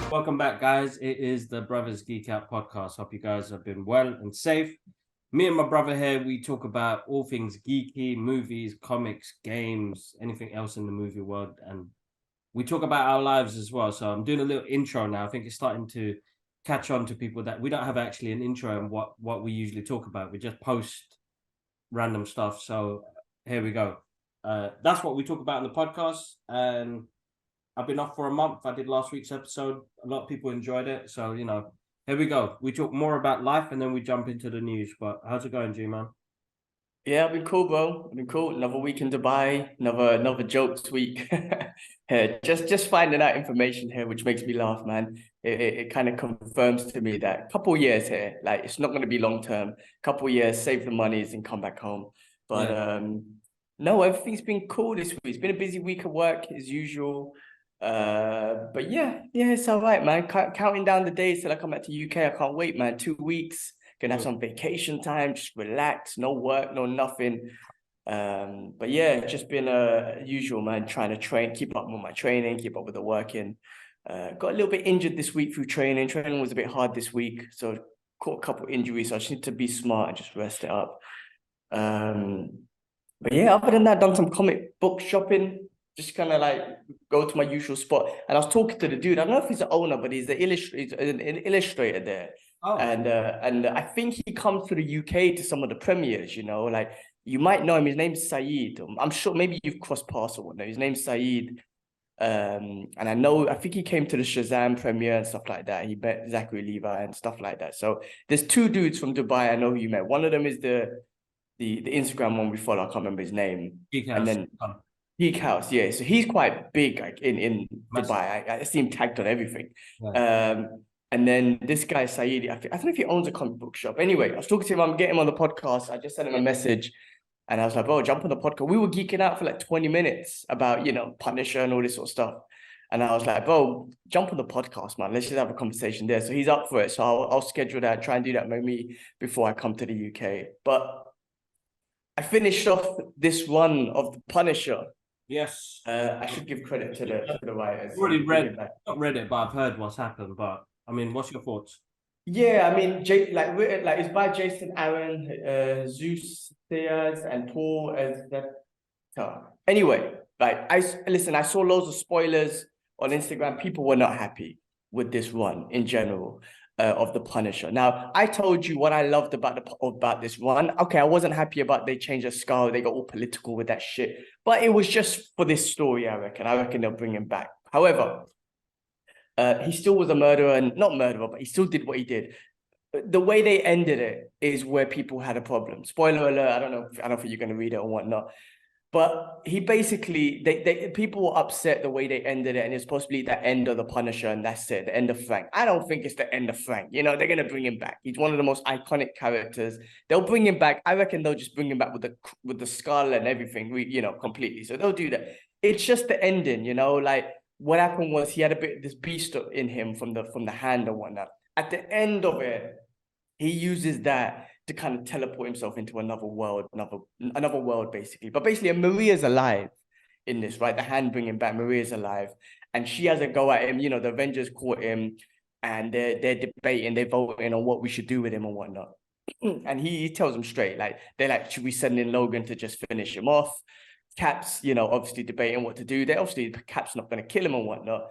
Welcome back, guys. It is the Brothers Geek Out podcast. Hope you guys have been well and safe. Me and my brother here, we talk about all things geeky, movies, comics, games, anything else in the movie world, and we talk about our lives as well. So I'm doing a little intro now. I think it's starting to catch on to people that we don't have actually an intro and what we usually talk about. We just post random stuff. So here we go. That's what we talk about in the podcast, and I've been off for a month. I did last week's episode. A lot of people enjoyed it. So, here we go. We talk more about life and then we jump into the news. But how's it going, G-Man? Yeah, I've been cool, bro. I've been cool. Another week in Dubai. Another jokes week. Just finding out information here, which makes me laugh, man. It kind of confirms to me that a couple of years here, like it's not going to be long term. Couple of years, save the monies and come back home. But no, everything's been cool this week. It's been a busy week of work as usual. But yeah, it's all right, man. Counting down the days till I come back to UK. I can't wait, man. 2 weeks, gonna have some vacation time, just relax, no work, no nothing. But yeah, just been usual, man, trying to train, keep up with my training, keep up with the working. Got a little bit injured this week through training. Training was a bit hard this week, so caught a couple of injuries, so I just need to be smart and just rest it up. But yeah, other than that, done some comic book shopping. Just kind of like go to my usual spot. And I was talking to the dude. I don't know if he's the owner, but he's an illustrator there. Oh. And I think he comes to the UK to some of the premieres, like you might know him. His name's Saeed. I'm sure maybe you've crossed paths or whatnot. His name's Saeed. And I think he came to the Shazam premiere and stuff like that. He met Zachary Levi and stuff like that. So there's two dudes from Dubai I know who you met. One of them is the Instagram one we follow. I can't remember his name. And then Geek House, yeah. So he's quite big, like in Dubai. I see him tagged on everything. Yeah. And then this guy Saeed, I don't know if he owns a comic book shop. Anyway, I was talking to him. I'm getting him on the podcast. I just sent him a message, and I was like, "Bro, jump on the podcast." We were geeking out for like 20 minutes about Punisher and all this sort of stuff. And I was like, "Bro, jump on the podcast, man. Let's just have a conversation there." So he's up for it. So I'll schedule that. Try and do that maybe before I come to the UK. But I finished off this run of the Punisher. Yes. I should give credit to the writers. I've already not read it, but I've heard what's happened. But I mean, what's your thoughts? Yeah, I mean, it's by Jason Aaron, Zeus Diaz, and Paul as that. Anyway, I saw loads of spoilers on Instagram. People were not happy with this run in general. Of the Punisher. Now, I told you what I loved about this run. Okay, I wasn't happy about they changed the skull. They got all political with that shit. But it was just for this story, I reckon. I reckon they'll bring him back. However, he still was a murderer, and not murderer, but he still did what he did. The way they ended it is where people had a problem. Spoiler alert, I don't think you're going to read it or whatnot. But he basically, people were upset the way they ended it, and it's supposed to be the end of the Punisher, and that's it, the end of Frank. I don't think it's the end of Frank. They're gonna bring him back. He's one of the most iconic characters. They'll bring him back. I reckon they'll just bring him back with the skull and everything. Completely. So they'll do that. It's just the ending. Like what happened was he had a bit of this beast in him from the hand and whatnot. At the end of it, he uses that to kind of teleport himself into another world, basically. But basically, Maria's alive in this, right? The hand bringing back, Maria's alive. And she has a go at him. The Avengers caught him and they're debating, they're voting on what we should do with him and whatnot. And he tells them straight, they're like, should we send in Logan to just finish him off? Cap's, obviously debating what to do. Cap's not going to kill him and whatnot.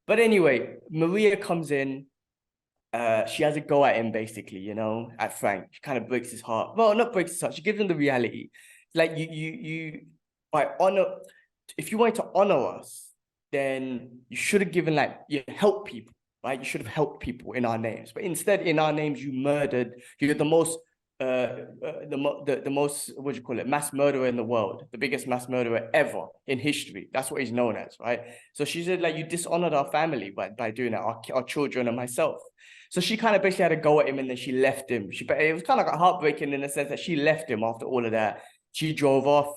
But anyway, Maria comes in. She has a go at him, basically, at Frank. She kind of breaks his heart. Well, not breaks his heart. She gives him the reality. Like you by honor, if you wanted to honor us, then you should have given help people, right? You should have helped people in our names. But instead, in our names, you murdered. You're the most the most, what do you call it, mass murderer in the world, the biggest mass murderer ever in history. That's what he's known as, right? So she said, you dishonored our family by doing that, our children and myself. So she kind of basically had a go at him, and then she left him. It was kind of like heartbreaking in the sense that she left him after all of that. She drove off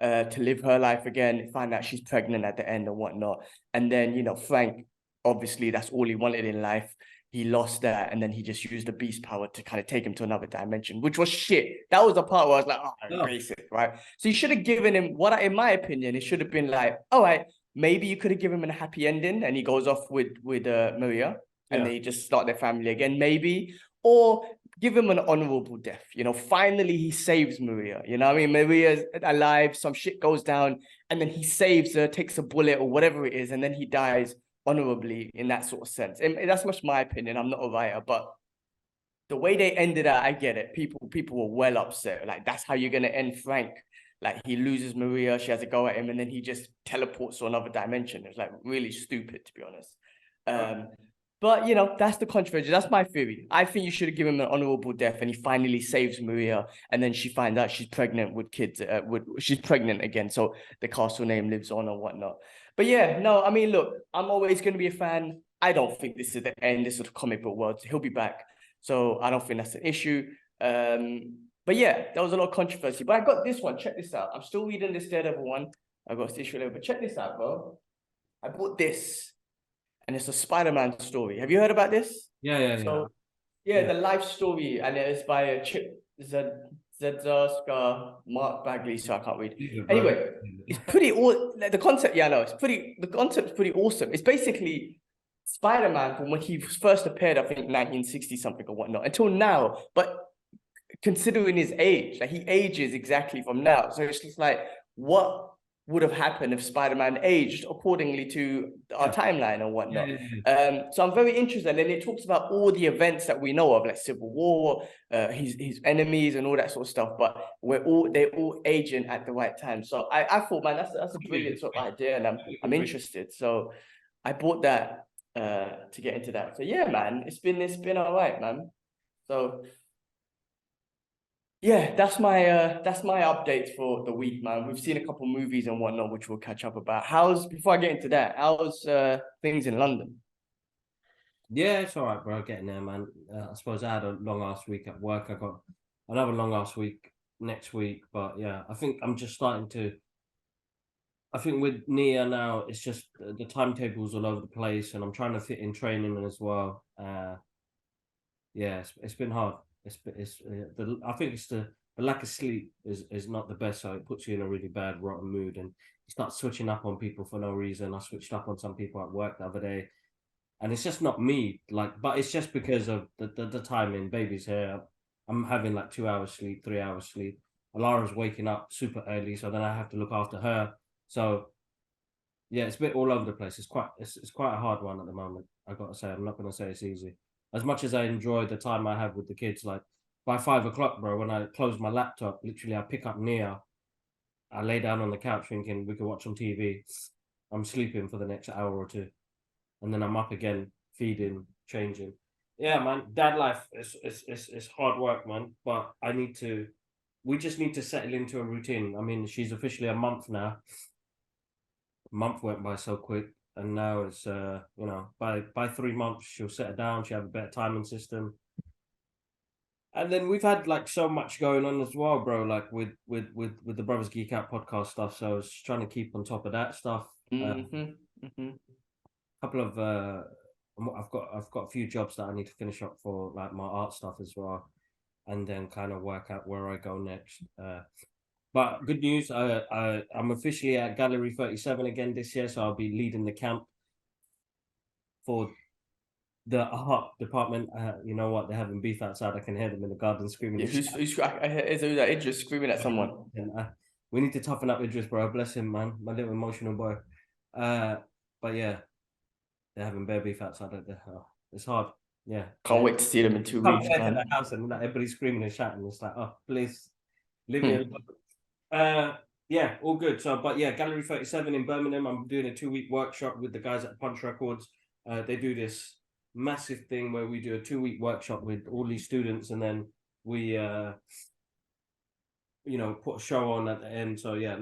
to live her life again, find out she's pregnant at the end and whatnot. And then, Frank, obviously that's all he wanted in life. he lost that, and then he just used the beast power to kind of take him to another dimension, which was shit. That was the part where I was like, oh, basic, right? So you should have given him in my opinion, it should have been like, all right, maybe you could have given him a happy ending, and he goes off with Maria, and they just start their family again, maybe, or give him an honorable death. You know, finally he saves Maria. You know what I mean? Maria's alive, some shit goes down, and then he saves her, takes a bullet or whatever it is, and then he dies honorably in that sort of sense. And that's much my opinion. I'm not a writer, but the way they ended it, I get it. People were well upset. Like, that's how you're gonna end Frank. Like, he loses Maria, she has to go at him, and then he just teleports to another dimension. It's like really stupid, to be honest. But you know, that's the controversy. That's my theory. I think you should have given him an honorable death, and he finally saves Maria, and then she finds out she's pregnant with kids. She's pregnant again, so the castle name lives on or whatnot. But yeah, no, I mean, look, I'm always going to be a fan. I don't think this is the end. This sort of comic book world. He'll be back, so I don't think that's an issue. But yeah, there was a lot of controversy. But I got this one. Check this out. I'm still reading this Daredevil one. I got this issue later, but check this out, bro. I bought this. And it's a Spider-Man story. Have you heard about this? Yeah. The life story, and it's by Chip Zdarsky, Mark Bagley, so I can't read. Anyway, it's pretty the concept, the concept's pretty awesome. It's basically Spider-Man from when he first appeared, I think 1960 something or whatnot, until now, but considering his age, like he ages exactly from now. So it's just like, what would have happened if Spider-Man aged accordingly to our timeline and whatnot. So I'm very interested. And it talks about all the events that we know of, like Civil War, his enemies and all that sort of stuff. But they're all aging at the right time. So I thought, man, that's a brilliant sort of idea, and I'm interested. So I bought that to get into that. So yeah, man, it's been all right, man. So yeah, that's my update for the week, man. We've seen a couple movies and whatnot, which we'll catch up about. Before I get into that, how's things in London? Yeah, it's all right, bro. Getting there, man. I suppose I had a long ass week at work. I got another long ass week next week, but yeah, I think I'm just starting to. I think with Nia now, it's just the timetables all over the place, and I'm trying to fit in training as well. Yeah, it's been hard. I think it's the lack of sleep is not the best, so it puts you in a really bad, rotten mood, and you start switching up on people for no reason. I switched up on some people at work the other day, and it's just not me. But it's just because of the timing. Baby's here. I'm having like 2 hours sleep, 3 hours sleep. Alara's waking up super early, so then I have to look after her. So yeah, it's a bit all over the place. It's quite a hard one at the moment. I gotta say, I'm not gonna say it's easy. As much as I enjoy the time I have with the kids, like by 5 o'clock, bro, when I close my laptop, literally I pick up Nia, I lay down on the couch thinking we could watch some TV. I'm sleeping for the next hour or two, and then I'm up again, feeding, changing. Yeah, man, dad life is hard work, man. But we just need to settle into a routine. I mean, she's officially a month now. A month went by so quick. And now it's by 3 months she'll settle down, she'll have a better timing system. And then we've had like so much going on as well, bro, like with the Brothers Geek Out podcast stuff. So I was trying to keep on top of that stuff. Couple of I've got a few jobs that I need to finish up for, like my art stuff as well, and then kind of work out where I go next. But good news, I'm officially at Gallery 37 again this year, so I'll be leading the camp for the art department. You know what? They're having beef outside. I can hear them in the garden screaming. Who's that Idris screaming at someone? We need to toughen up Idris, bro. Bless him, man. My little emotional boy. But yeah, they're having bare beef outside. It's hard. Yeah. Can't wait to see them in 2 weeks, man. The house and everybody's screaming and shouting. It's like, oh, please leave me alone. Yeah, all good. So, but yeah, Gallery 37 in Birmingham. I'm doing a 2-week workshop with the guys at Punch Records. They do this massive thing where we do a 2-week workshop with all these students, and then we, put a show on at the end. So yeah,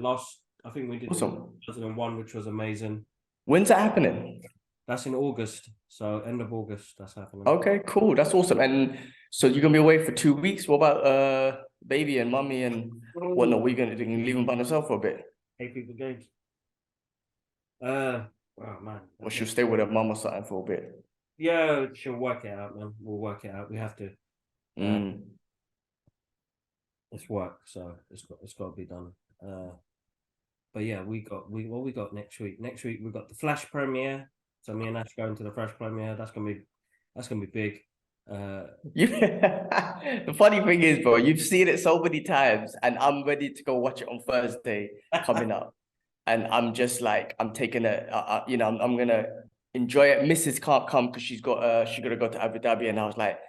I think we did 2001, which was amazing. When's that happening? That's in August. So end of August, that's happening. Okay, cool. That's awesome. And so you're gonna be away for 2 weeks. What about baby and mummy and whatnot? We're gonna leave them by themselves for a bit. Hey, people games. Oh man. Or she'll stay with her mum or something for a bit. Yeah, she'll work it out, man. We'll work it out. We have to. It's work, so it's got to be done. But yeah, we got next week. Next week we got the Flash premiere. So me and Ash going to the Flash premiere. That's gonna be big. The funny thing is, bro, you've seen it so many times, and I'm ready to go watch it on Thursday coming up, and I'm just like, I'm taking I'm gonna enjoy it. Mrs. can't come because she gotta go to Abu Dhabi, and I was like,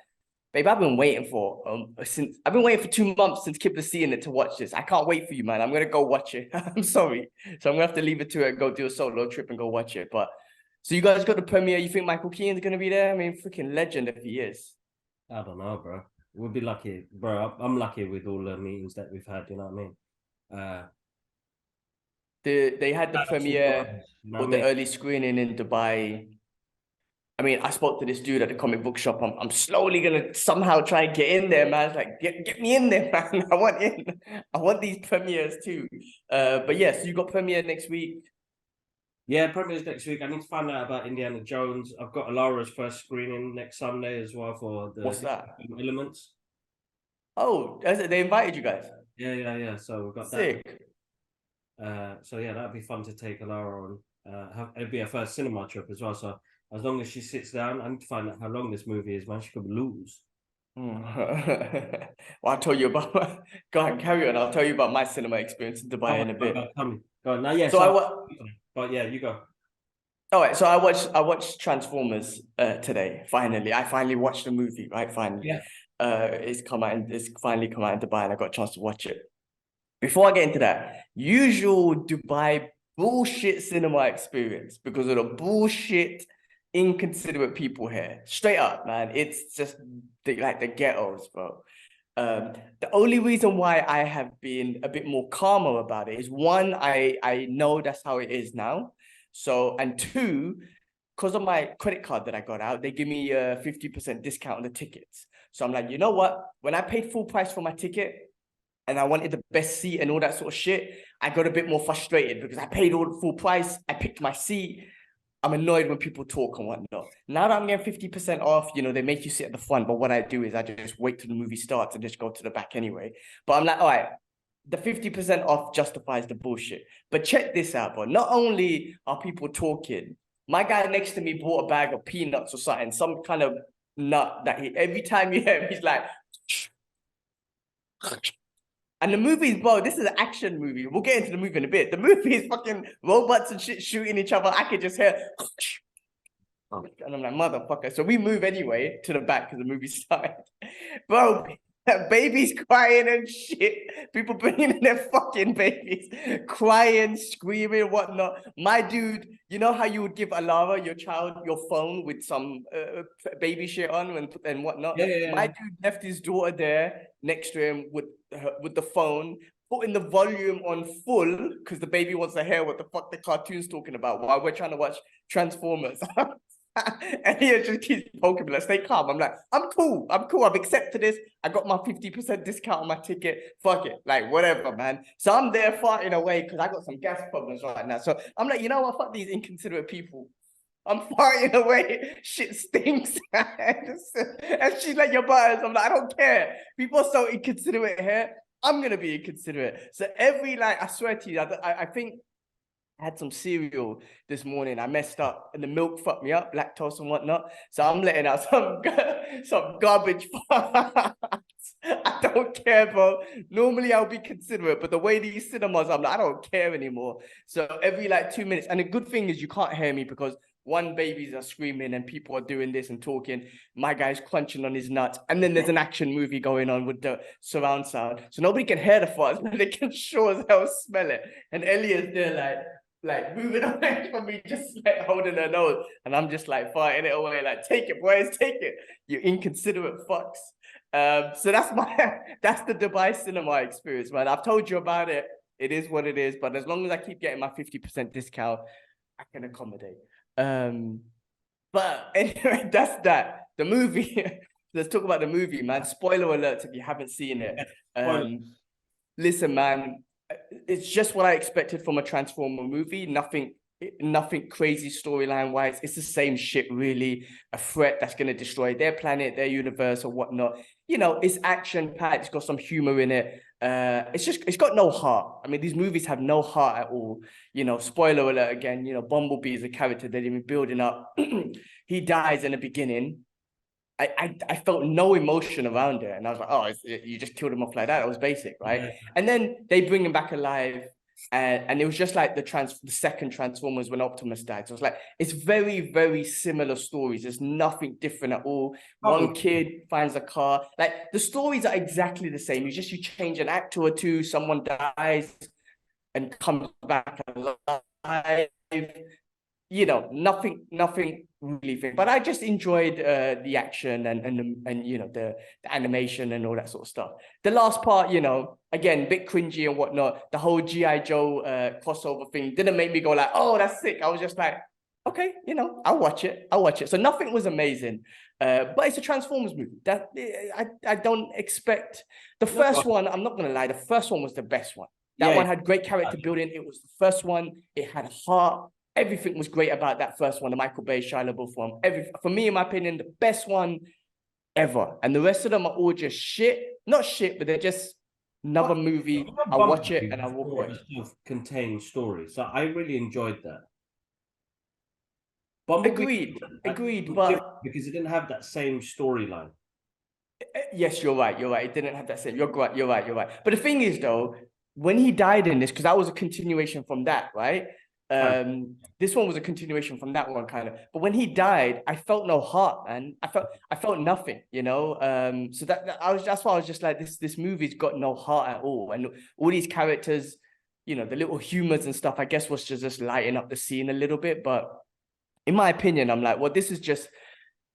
babe, I've been waiting for 2 months since Kip was seeing it to watch this. I can't wait for you, man. I'm gonna go watch it. I'm sorry, so I'm gonna have to leave it to it and go do a solo trip and go watch it. But so you guys got the premiere. You think Michael Keaton's gonna be there? I mean, freaking legend if he is. I don't know, bro. We'll be lucky, bro. I'm lucky with all the meetings that we've had. You know what I mean? They had the premiere or the early screening in Dubai. I mean, I spoke to this dude at the comic book shop. I'm slowly gonna somehow try and get in there, man. It's like, get me in there, man. I want in. I want these premieres too. But yes, you got premiere next week. Yeah, premieres next week. I need to find out about Indiana Jones. I've got Alara's first screening next Sunday as well for the What's that? Elements. Oh, they invited you guys. Yeah. So we've got Sick. that. So yeah, that'd be fun to take Alara on. It'd be a first cinema trip as well. So as long as she sits down, I need to find out how long this movie is, man. She could lose. Well, I'll tell you about go ahead, carry on. I'll tell you about my cinema experience in Dubai in a bit. Go on. Now, yeah. But yeah, you go. All right, so I watched Transformers today. Finally, I finally watched the movie. Right, finally, Yeah. It's finally come out in Dubai, and I got a chance to watch it. Before I get into that, usual Dubai bullshit cinema experience because of the bullshit, inconsiderate people here. Straight up, man, it's just like the ghettos, bro. The only reason why I have been a bit more calmer about it is one, I know that's how it is now. So, and two, because of my credit card that I got out, they give me a 50% discount on the tickets. So I'm like, you know what? When I paid full price for my ticket and I wanted the best seat and all that sort of shit, I got a bit more frustrated because I paid all the full price. I picked my seat. I'm annoyed when people talk and whatnot. Now that I'm getting 50% off, they make you sit at the front. But what I do is I just wait till the movie starts and just go to the back anyway. But I'm like, all right, the 50% off justifies the bullshit. But check this out, bro. Not only are people talking, my guy next to me bought a bag of peanuts or something, some kind of nut that every time you hear him, he's like, and the movie, bro, this is an action movie. We'll get into the movie in a bit. The movie is fucking robots and shit shooting each other. I could just hear, and I'm like, motherfucker. So we move anyway to the back because the movie started. Bro, babies crying and shit. People bringing in their fucking babies, crying, screaming, whatnot. My dude, you know how you would give Alara, your child, your phone with some baby shit on and whatnot? Yeah. My dude left his daughter there next to him with the phone, putting the volume on full because the baby wants to hear what the fuck the cartoon's talking about while we're trying to watch Transformers. And he just keeps poking me like, stay calm. I'm like, I'm cool. I've accepted this. I got my 50% discount on my ticket. Fuck it. Like, whatever, man. So I'm there farting away because I got some gas problems right now. So I'm like, you know what? Fuck these inconsiderate people. I'm farting away. Shit stinks. And she's like, your butters. I'm like, I don't care. People are so inconsiderate here. I'm going to be inconsiderate. So I swear to you, I think I had some cereal this morning. I messed up and the milk fucked me up, lactose and whatnot. So I'm letting out some garbage farts. I don't care, bro. Normally I'll be considerate, but the way these cinemas, I'm like, I don't care anymore. So every 2 minutes, and the good thing is you can't hear me because one, babies are screaming and people are doing this and talking. My guy's crunching on his nuts. And then there's an action movie going on with the surround sound. So nobody can hear the farts, but they can sure as hell smell it. And Elliot's there like moving away from me, just holding her nose, and I'm just fighting it away, take it, boys, take it, you inconsiderate fucks. So that's the Dubai cinema experience, man. I've told you about it. It is what it is, but as long as I keep getting my 50% discount, I can accommodate. But anyway, that's that. The movie. Let's talk about the movie, man. Spoiler alert if you haven't seen it. Listen, man. It's just what I expected from a Transformer movie. Nothing nothing crazy storyline wise. It's the same shit, really. A threat that's going to destroy their planet, their universe, or whatnot. You know, it's action packed. It's got some humor in it. It's got no heart. I mean, these movies have no heart at all. You know, spoiler alert again. You know, Bumblebee is a character they've been building up. He dies in the beginning. I felt no emotion around it, and I was like, oh, you just killed him off like that. That was basic, right? Yeah. And then they bring him back alive, and it was just like the second Transformers when Optimus died. So it's like it's very, very similar stories. There's nothing different at all. One kid finds a car. Like the stories are exactly the same. You change an actor or two. Someone dies and comes back alive. You know, nothing really. But I just enjoyed the action and you know the animation and all that sort of stuff. The last part, you know, again, a bit cringy and whatnot. The whole GI Joe crossover thing didn't make me go like, oh, that's sick. I was just like, okay, you know, I'll watch it. So nothing was amazing, but it's a Transformers movie. That I don't expect. The first one, I'm not gonna lie, the first one was the best one. That one had great character building. It was the first one. It had heart. Everything was great about that first one, the Michael Bay, Shia LaBeouf one. For me, in my opinion, the best one ever. And the rest of them are all just shit. Not shit, but they're just another movie. I'll watch it and I'll walk away. Self-contained story. So I really enjoyed that. Agreed, but because it didn't have that same storyline. Yes, you're right. It didn't have that same. You're right. But the thing is, though, when he died in this, because that was a continuation from that, right? This one was a continuation from that one, kind of. But when he died, I felt no heart, man. I felt nothing, you know. So that's why I was just like, this movie's got no heart at all, and all these characters, you know, the little humors and stuff, I guess was just lighten up the scene a little bit. But in my opinion, I'm like, well, this is just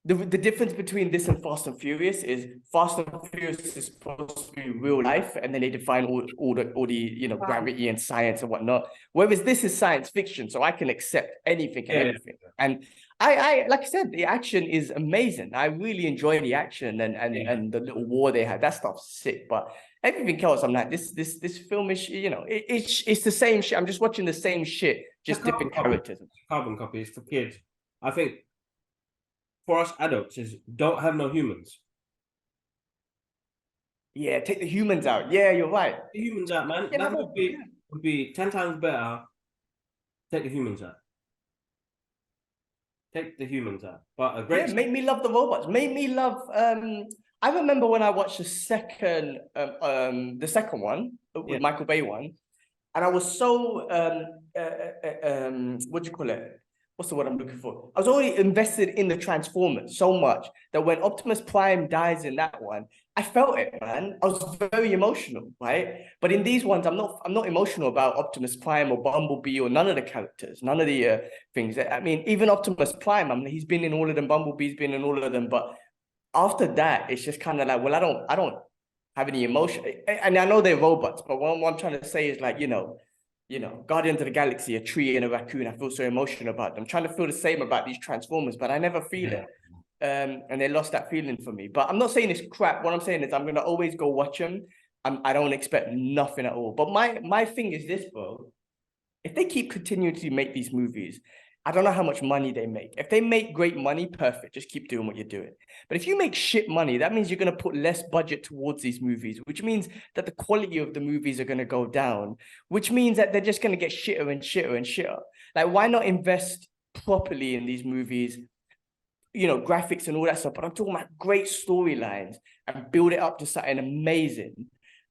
the difference between this and Fast and Furious is Fast and Furious is supposed to be real life, and then they define all the you know gravity and science and whatnot. Whereas this is science fiction, so I can accept anything and everything. And I like I said, the action is amazing. I really enjoy the action and the little war they had. That stuff's sick. But everything else, I'm like, this film is, you know, it's the same shit. I'm just watching the same shit, just different characters. Carbon copy is for kids. I think for us adults is don't have no humans. Yeah, take the humans out. Yeah, you're right. The humans out, man. Yeah, that would be 10 times better. Take the humans out. Take the humans out. But a great make me love the robots. Make me love I remember when I watched the second one with Michael Bay one, and I was so what do you call it? What's the word I'm looking for? I was already invested in the Transformers so much that when Optimus Prime dies in that one, I felt it, man. I was very emotional, right? But in these ones, I'm not emotional about Optimus Prime or Bumblebee or none of the characters, none of the things. I mean, even Optimus Prime, I mean, he's been in all of them. Bumblebee's been in all of them. But after that, it's just kind of like, well, I don't have any emotion. And I know they're robots, but what I'm trying to say is like, you know, Guardians of the Galaxy, a tree and a raccoon. I feel so emotional about them. I'm trying to feel the same about these Transformers, but I never feel it. And they lost that feeling for me. But I'm not saying it's crap. What I'm saying is I'm gonna always go watch them. I don't expect nothing at all. But my thing is this, bro. If they keep continuing to make these movies, I don't know how much money they make. If they make great money, perfect. Just keep doing what you're doing. But if you make shit money, that means you're going to put less budget towards these movies, which means that the quality of the movies are going to go down, which means that they're just going to get shitter and shitter and shitter. Like, why not invest properly in these movies? You know, graphics and all that stuff. But I'm talking about great storylines and build it up to something amazing.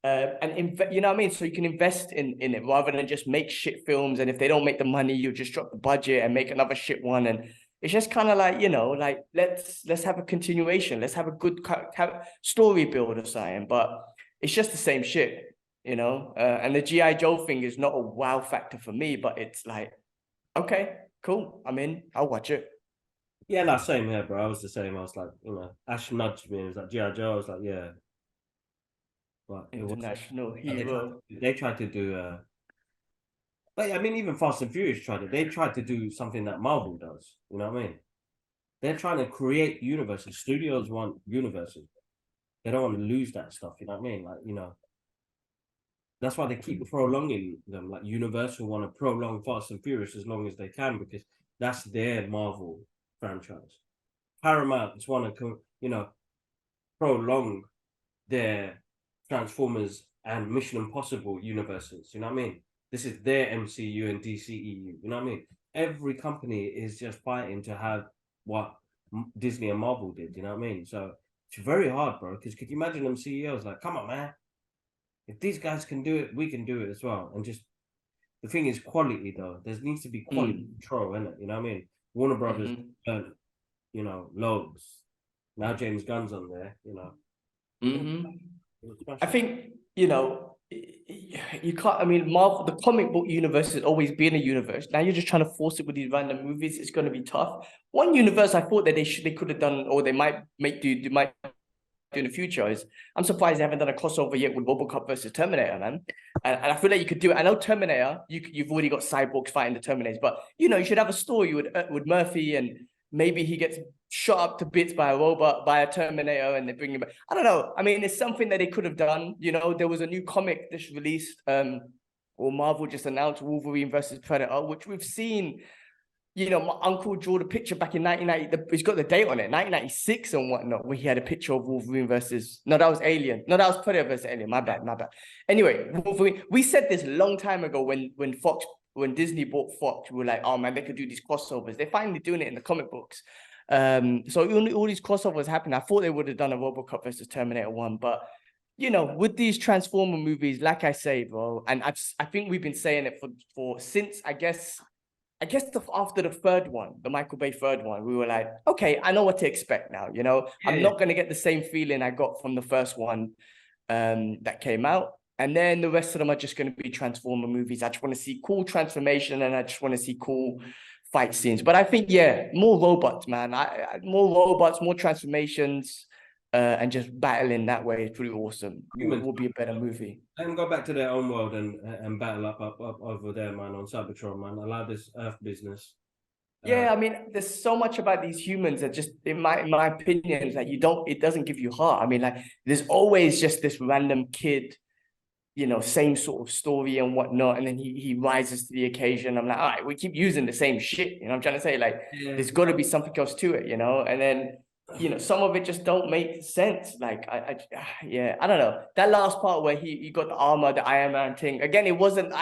You know what I mean? So you can invest in it rather than just make shit films. And if they don't make the money, you just drop the budget and make another shit one. And it's just kind of like, you know, like let's have a continuation. Let's have a good story build or something. But it's just the same shit, you know? And the G.I. Joe thing is not a wow factor for me, but it's like, okay, cool. I'm in. I'll watch it. Yeah, no, same here, bro. I was the same. I was like, you know, Ash nudged me. It was like G.I. Joe. I was like, yeah. But international hero. They tried to do but I mean, even Fast and Furious tried it. They tried to do something that Marvel does. You know what I mean? They're trying to create universes. Studios want universes. They don't want to lose that stuff. You know what I mean? Like, you know, That's why they keep prolonging them. Like Universal want to prolong Fast and Furious as long as they can because that's their Marvel franchise. Paramount want to, prolong their Transformers and Mission Impossible universes. You know what I mean? This is their MCU and DCEU. You know what I mean? Every company is just fighting to have what Disney and Marvel did. You know what I mean? So it's very hard, bro. Because could you imagine them CEOs like, come on, man. If these guys can do it, we can do it as well. And just the thing is quality though. There needs to be quality control in it. You know what I mean? Warner Brothers, loads. Now James Gunn's on there. I think you can't. I mean, Marvel, the comic book universe has always been a universe. Now you're just trying to force it with these random movies. It's going to be tough. One universe I thought that they could have done, or they might do in the future is I'm surprised they haven't done a crossover yet with RoboCop versus Terminator, man. And I feel like you could do it. I know Terminator, you've already got cyborgs fighting the Terminators, but you should have a story with Murphy, and maybe he gets shot up to bits by a robot, by a Terminator, and they bring him back. I don't know. I mean, it's something that they could have done. There was a new comic that's released, or Marvel just announced Wolverine versus Predator, which we've seen. My uncle drew the picture back in 1990. He's got the date on it, 1996 and whatnot, where he had a picture of Wolverine versus. No, that was Alien. No, that was Predator versus Alien. My bad. Anyway, Wolverine. We said this a long time ago when Disney bought Fox. We were like, oh man, they could do these crossovers. They're finally doing it in the comic books. So all these crossovers happen. I thought they would have done a RoboCop versus Terminator 1, but with these Transformer movies, like I say, bro, and I think we've been saying it for since I guess after the third one, the Michael Bay third one, we were like, okay, I know what to expect now. I'm not going to get the same feeling I got from the first one that came out. And then the rest of them are just going to be Transformer movies. I just want to see cool transformation, and I just want to see cool fight scenes. But I think, more robots, man. More robots, more transformations, and just battling that way is pretty awesome. It will be a better movie. Let them go back to their own world and battle up over there, man, on Cybertron, man. Allow this Earth business. I mean, there's so much about these humans that just, in my opinion, is like it doesn't give you heart. I mean, like, there's always just this random kid, same sort of story and whatnot, and then he rises to the occasion. I'm like, all right, we keep using the same shit. I'm trying to say, like, there's got to be something else to it, and then. Some of it just don't make sense. Like, I don't know. That last part where he got the armor, the Iron Man thing. Again, it wasn't.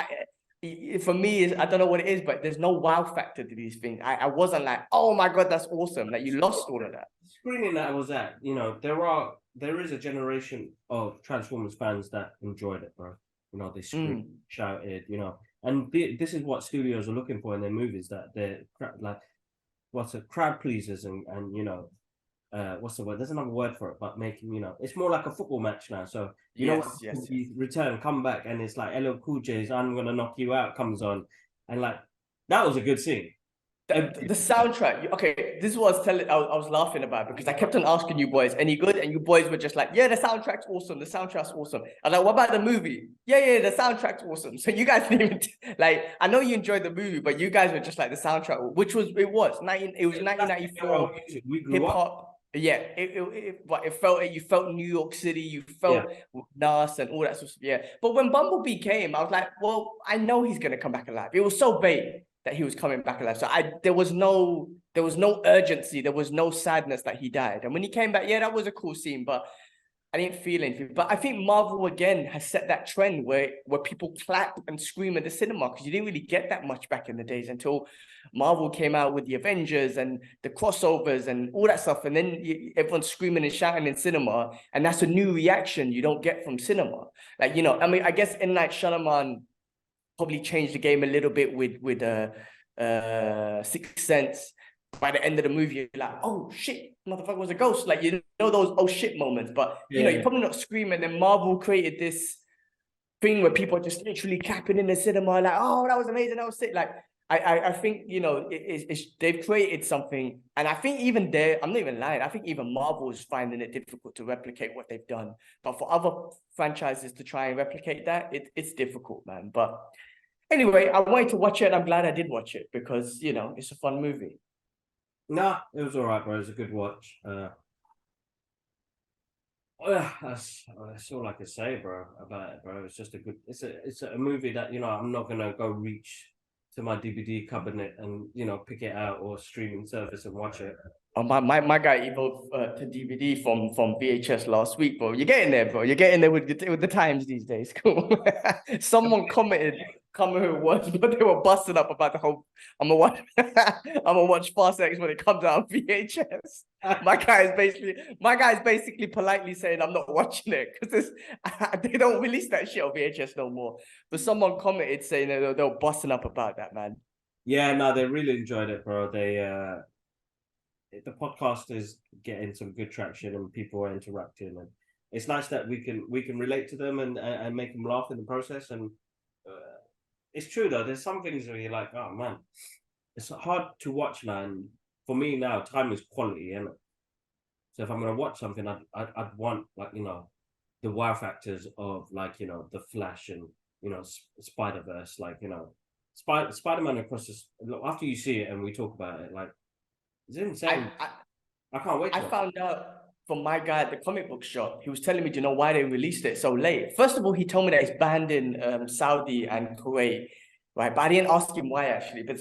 For me, I don't know what it is, but there's no wow factor to these things. I wasn't like, oh my god, that's awesome. Like, you lost all of that. Screening that I was at, there is a generation of Transformers fans that enjoyed it, bro. They screamed, shouted, and this is what studios are looking for in their movies. That they're like, crowd pleasers and what's the word? There's another word for it, but making, it's more like a football match now. So yes. Return, come back, and it's like LL Cool J's "I'm Gonna Knock You Out" comes on, and like that was a good scene. The soundtrack, okay, this was I was laughing about, because I kept on asking you boys, any good? And you boys were just like, yeah, the soundtrack's awesome. The soundtrack's awesome. I was like, what about the movie? Yeah, the soundtrack's awesome. So you guys didn't even like, I know you enjoyed the movie, but you guys were just like the soundtrack, which was 1994 hip hop. Yeah, it felt you felt New York City, you felt Nas and all that sort of stuff. Yeah, but when Bumblebee came, I was like, well, I know he's gonna come back alive. It was so vague that he was coming back alive, so there was no urgency, there was no sadness that he died. And when he came back, that was a cool scene, but I didn't feel anything. But I think Marvel again has set that trend where people clap and scream at the cinema, because you didn't really get that much back in the days until Marvel came out with the Avengers and the crossovers and all that stuff. And then everyone's screaming and shouting in cinema, and that's a new reaction you don't get from cinema. Like, I mean, I guess M. Night Shyamalan probably changed the game a little bit with Sixth Sense. By the end of the movie, you're like, oh shit, motherfucker was a ghost. Like, those oh shit moments, but you're probably not screaming. Then Marvel created this thing where people are just literally clapping in the cinema, like, oh, that was amazing, that was sick. Like, I think, they've created something, and I think even I'm not even lying, I think even Marvel is finding it difficult to replicate what they've done. But for other franchises to try and replicate that, it's difficult, man. But anyway, I wanted to watch it, and I'm glad I did watch it, because, it's a fun movie. Nah, it was all right, bro. It was a good watch. That's all I can say, bro, about it, bro. It's just a good. It's a movie that I'm not gonna go reach to my DVD cabinet and pick it out or streaming service and watch it. Oh, my guy evolved to DVD from VHS last week, bro. You're getting there, bro. You're getting there with the times these days. Cool. Someone commented once, but they were busted up about the whole. I'm gonna watch. I'm gonna watch Fast X when it comes out on VHS. My guy is basically politely saying I'm not watching it because they don't release that shit on VHS no more. But someone commented saying that they were busting up about that, man. Yeah, no, they really enjoyed it, bro. The podcast is getting some good traction and people are interacting, and it's nice that we can relate to them and make them laugh in the process. And it's true though, there's some things where you're like, oh man, it's hard to watch, man. For me now, time is quality, and so if I'm gonna watch something, I'd want, like, the wow factors of, like, the Flash and Spider-Verse, like, Spider-Man across this. After you see it and we talk about it, like, it's insane. I can't wait. I found out from my guy at the comic book shop. He was telling me, do you know why they released it so late? First of all, he told me that it's banned in Saudi and Kuwait, right? But I didn't ask him why, actually. But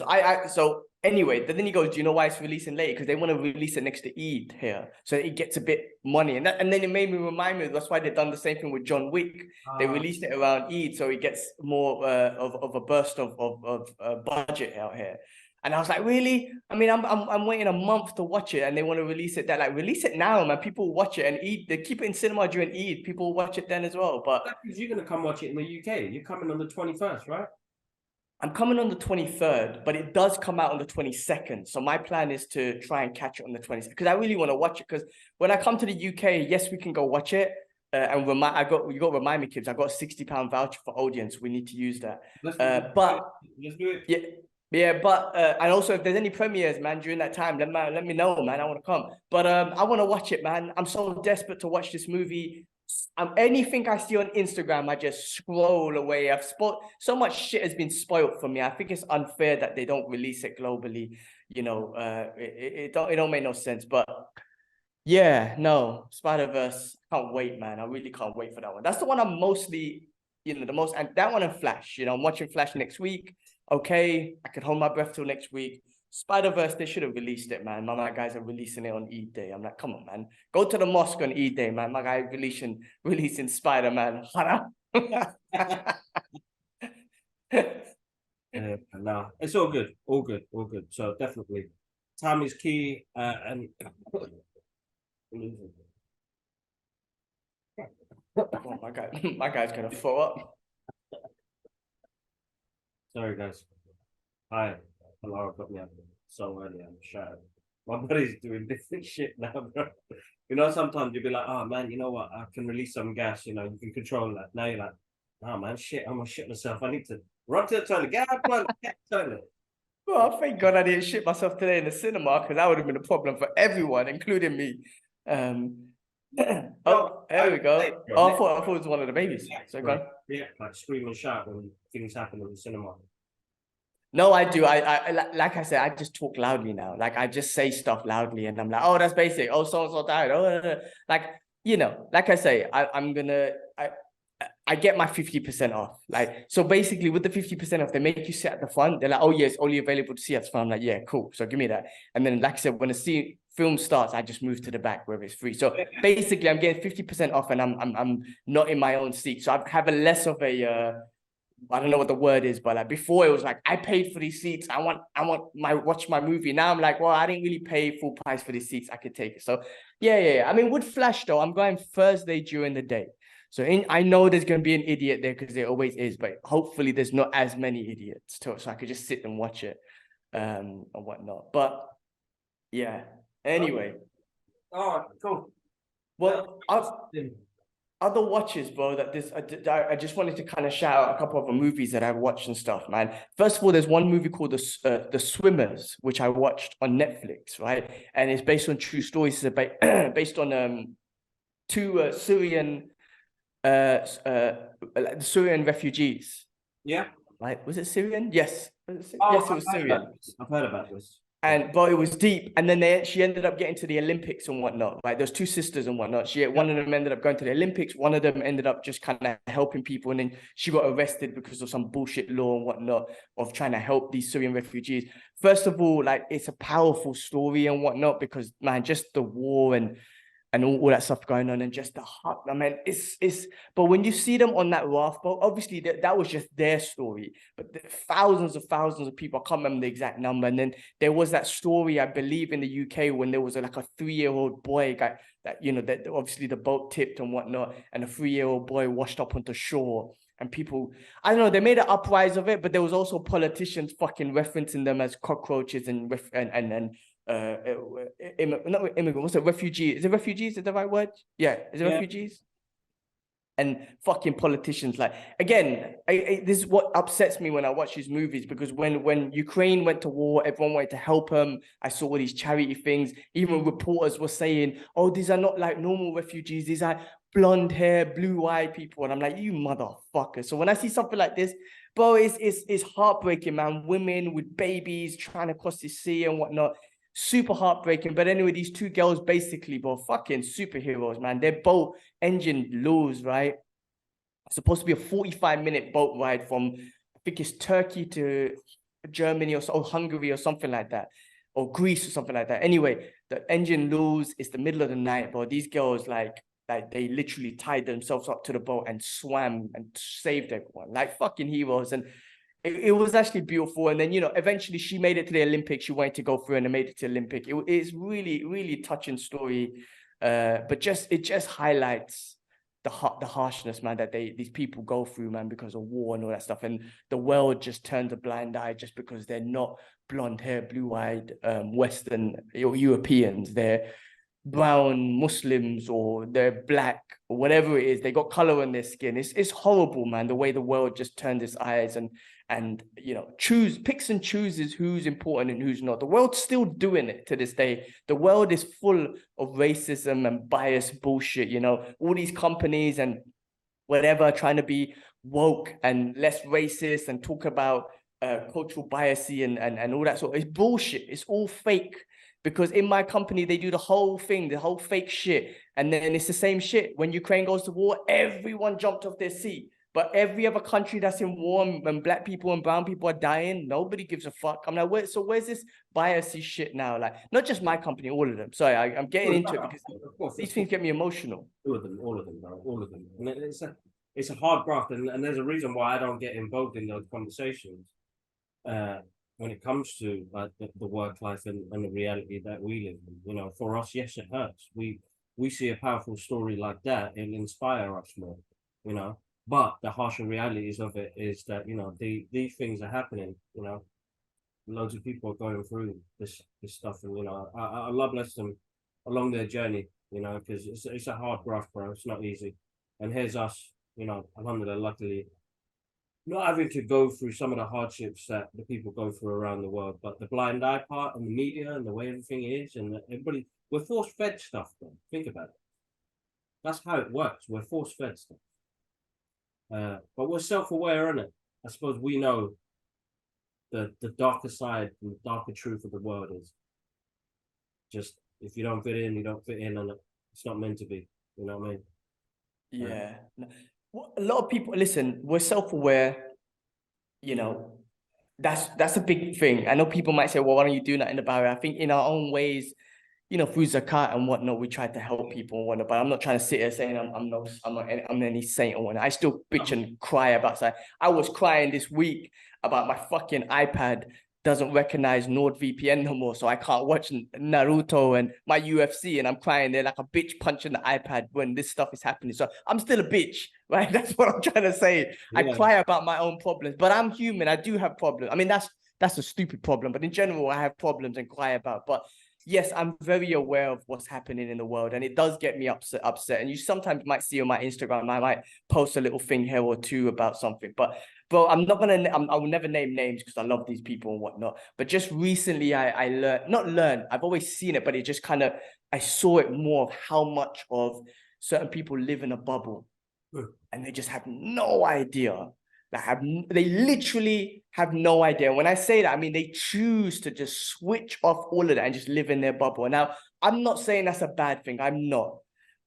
so anyway, then he goes, do you know why it's releasing late? Because they want to release it next to Eid here, so it gets a bit money. And then it made me remind me, that's why they've done the same thing with John Wick. They released it around Eid, so it gets more of a burst of budget out here. And I was like, really? I mean, I'm waiting a month to watch it, and they want to release it. That, like, release it now, man. People watch it and Eid. They keep it in cinema during Eid. People watch it then as well. But you're gonna come watch it in the UK. You're coming on the 21st, right? I'm coming on the 23rd, but it does come out on the 22nd. So my plan is to try and catch it on the 22nd because I really want to watch it. Because when I come to the UK, yes, we can go watch it. And you got to remind me, kids. I got a £60 voucher for audience. We need to use that. Let's do it. Yeah. Yeah, but and also if there's any premieres, man, during that time, let me know, man. I want to come. But I want to watch it, man. I'm so desperate to watch this movie. Anything I see on Instagram, I just scroll away. So much shit has been spoiled for me. I think it's unfair that they don't release it globally. It don't make no sense. But yeah, no, Spider-Verse, can't wait, man. I really can't wait for that one. That's the one I'm mostly, the most, and that one and Flash. I'm watching Flash next week. Okay, I could hold my breath till next week. Spider-Verse, they should have released it, man. My guys are releasing it on Eid Day. I'm like, come on, man. Go to the mosque on Eid Day, man. My guy releasing Spider-Man. No, it's all good. All good. All good. So definitely, time is key. And oh, my guy's gonna throw up. Sorry, guys. Hi. Laura got me up so early. I'm shattered. My body's doing different shit now, bro. Sometimes you'll be like, oh, man, you know what? I can release some gas. You can control that. Now you're like, oh, man, shit, I'm going to shit myself. I need to run to the toilet. Get out of the toilet. Well, thank God I didn't shit myself today in the cinema because that would have been a problem for everyone, including me. Oh, there we go. I thought it was one of the babies. So go. Yeah, like scream and shout when things happen in the cinema. No, I do. I like I said, I just talk loudly now. Like I just say stuff loudly, and I'm like, oh, that's basic. Oh, so and so died. Oh, like like I say, I get my 50% off. Like, so basically with the 50% off, they make you sit at the front. They're like, oh, yeah, it's only available to see at the front. I'm like, yeah, cool. So give me that. And then, like I said, when the film starts, I just move to the back where it's free. So basically I'm getting 50% off and I'm not in my own seat. So I have a less of a, I don't know what the word is, but like before it was like, I paid for these seats. I want watch my movie. Now I'm like, well, I didn't really pay full price for these seats. I could take it. So yeah. I mean, with Flash though, I'm going Thursday during the day. So I know there's going to be an idiot there because there always is, but hopefully there's not as many idiots so I could just sit and watch it and whatnot. But yeah, anyway. Oh, cool. Well, other watches, bro, I just wanted to kind of shout out a couple of the movies that I've watched and stuff, man. First of all, there's one movie called The Swimmers, which I watched on Netflix, right? And it's based on true stories. It's based on two Syrian Syrian refugees. Yeah. Like, was it Syrian? Yes. Yes, it was Syrian. I've heard about this. And but it was deep. And then she ended up getting to the Olympics and whatnot. Right, there's two sisters and whatnot. One of them ended up going to the Olympics. One of them ended up just kind of helping people, and then she got arrested because of some bullshit law and whatnot of trying to help these Syrian refugees. First of all, like, it's a powerful story and whatnot because, man, just the war and all that stuff going on, and just the heart. I mean, it's. But when you see them on that raft boat, obviously that was just their story. But thousands of people, I can't remember the exact number. And then there was that story, I believe, in the UK when there was like a 3-year-old boy guy that, you know, that obviously the boat tipped and whatnot, and a 3-year-old boy washed up onto shore. And people, I don't know, they made an uprise of it, but there was also politicians fucking referencing them as cockroaches and not immigrant, what's it, refugee? Is it refugees? Is the right word? Yeah, is it refugees? And fucking politicians, like, again, this is what upsets me when I watch these movies, because when Ukraine went to war, everyone wanted to help them. I saw all these charity things. Even reporters were saying, oh, these are not like normal refugees. These are blonde hair, blue-eyed people. And I'm like, you motherfucker. So when I see something like this, bro, it's heartbreaking, man. Women with babies trying to cross the sea and whatnot. Super heartbreaking. But anyway, these two girls basically, bro, fucking superheroes, man. Their boat engine lose, right? It's supposed to be a 45-minute boat ride from, I think it's Turkey to Germany or Hungary or something like that, or Greece or something like that. Anyway, the engine lose. It's the middle of the night, bro. These girls, like they literally tied themselves up to the boat and swam and saved everyone, like fucking heroes. And it was actually beautiful. And then, you know, eventually she made it to the Olympics. She wanted to go through and made it to the Olympic. It's really, really touching story. But it just highlights the harshness, man, that these people go through, man, because of war and all that stuff. And the world just turns a blind eye just because they're not blonde hair, blue-eyed Western or Europeans. They're brown Muslims, or they're black, or whatever it is. They got color on their skin. It's horrible, man, the way the world just turns its eyes and you know, picks and chooses who's important and who's not. The world's still doing it to this day. The world is full of racism and biased bullshit, you know, all these companies and whatever trying to be woke and less racist and talk about cultural bias and all that sort of, it's bullshit. It's all fake. Because in my company, they do the whole thing, the whole fake shit. And then it's the same shit. When Ukraine goes to war, everyone jumped off their seat. But every other country that's in war and black people and brown people are dying, nobody gives a fuck. I'm like, where's this biasy shit now? Like, not just my company, all of them. Sorry, I'm getting into it because these things get me emotional. All of them, bro, all of them. And it's a hard graft, and there's a reason why I don't get involved in those conversations. When it comes to like the work life and the reality that we live in, you know, for us, yes, it hurts. We see a powerful story like that, it'll inspire us more, you know. But the harsher realities of it is that, you know, these things are happening, you know. Loads of people are going through this stuff, and you know, Allah bless them along their journey, you know, because it's a hard graft, bro. It's not easy. And here's us, you know, alhamdulillah, luckily, not having to go through some of the hardships that the people go through around the world, but the blind eye part and the media and the way everything is, and everybody, we're force fed stuff, bro. Think about it. That's how it works. We're force fed stuff. But we're self-aware, innit? I suppose we know the darker side and the darker truth of the world is just, if you don't fit in, you don't fit in, and it's not meant to be. You know what I mean? Yeah. A lot of people, listen, we're self-aware, you know, that's a big thing. I know people might say, well, why don't you do that in the barrier? I think in our own ways, you know, through zakat and whatnot, we try to help people and whatnot, but I'm not trying to sit here saying I'm any saint or whatnot. I still bitch and cry about that. I was crying this week about my fucking iPad doesn't recognize NordVPN no more, so I can't watch Naruto and my UFC, and I'm crying there like a bitch punching the iPad when this stuff is happening. So I'm still a bitch, right? That's what I'm trying to say. Yeah. I cry about my own problems, but I'm human. I do have problems. I mean, that's a stupid problem, but in general, I have problems and cry about. But yes, I'm very aware of what's happening in the world, and it does get me upset. And you sometimes might see on my Instagram, I might post a little thing here or two about something. But bro, I will never name names because I love these people and whatnot. But just recently, I've always seen it, but it just kind of, I saw it more of how much of certain people live in a bubble, and they just have no idea They literally have no idea. When I say that, I mean they choose to just switch off all of that and just live in their bubble. Now, I'm not saying that's a bad thing. I'm not,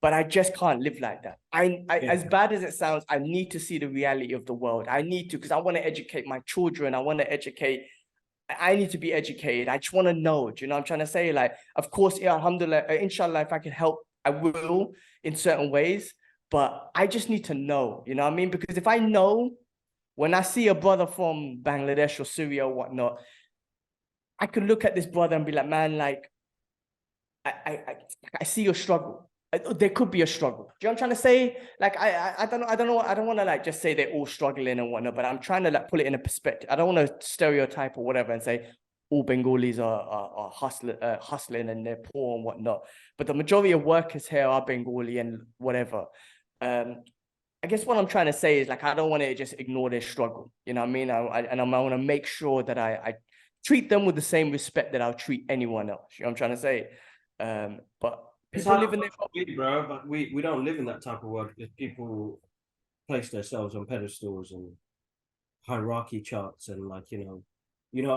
but I just can't live like that. As bad as it sounds, I need to see the reality of the world. I need to, because I want to educate my children. I need to be educated. I just want to know. Do you know what I'm trying to say? Like, of course, yeah, alhamdulillah, inshallah, if I can help, I will in certain ways. But I just need to know, you know what I mean? Because if I know, when I see a brother from Bangladesh or Syria or whatnot, I could look at this brother and be like, man, like, I see your struggle. There could be a struggle. Do you know what I'm trying to say? Like, I don't know. I don't want to like just say they're all struggling and whatnot, but I'm trying to like pull it in a perspective. I don't want to stereotype or whatever and say all Bengalis are hustling and they're poor and whatnot. But the majority of workers here are Bengali and whatever. I guess what I'm trying to say is like, I don't want to just ignore their struggle. You know what I mean? I want to make sure that I treat them with the same respect that I'll treat anyone else. You know what I'm trying to say? But people live in their bro, but we don't live in that type of world because people place themselves on pedestals and hierarchy charts and like, I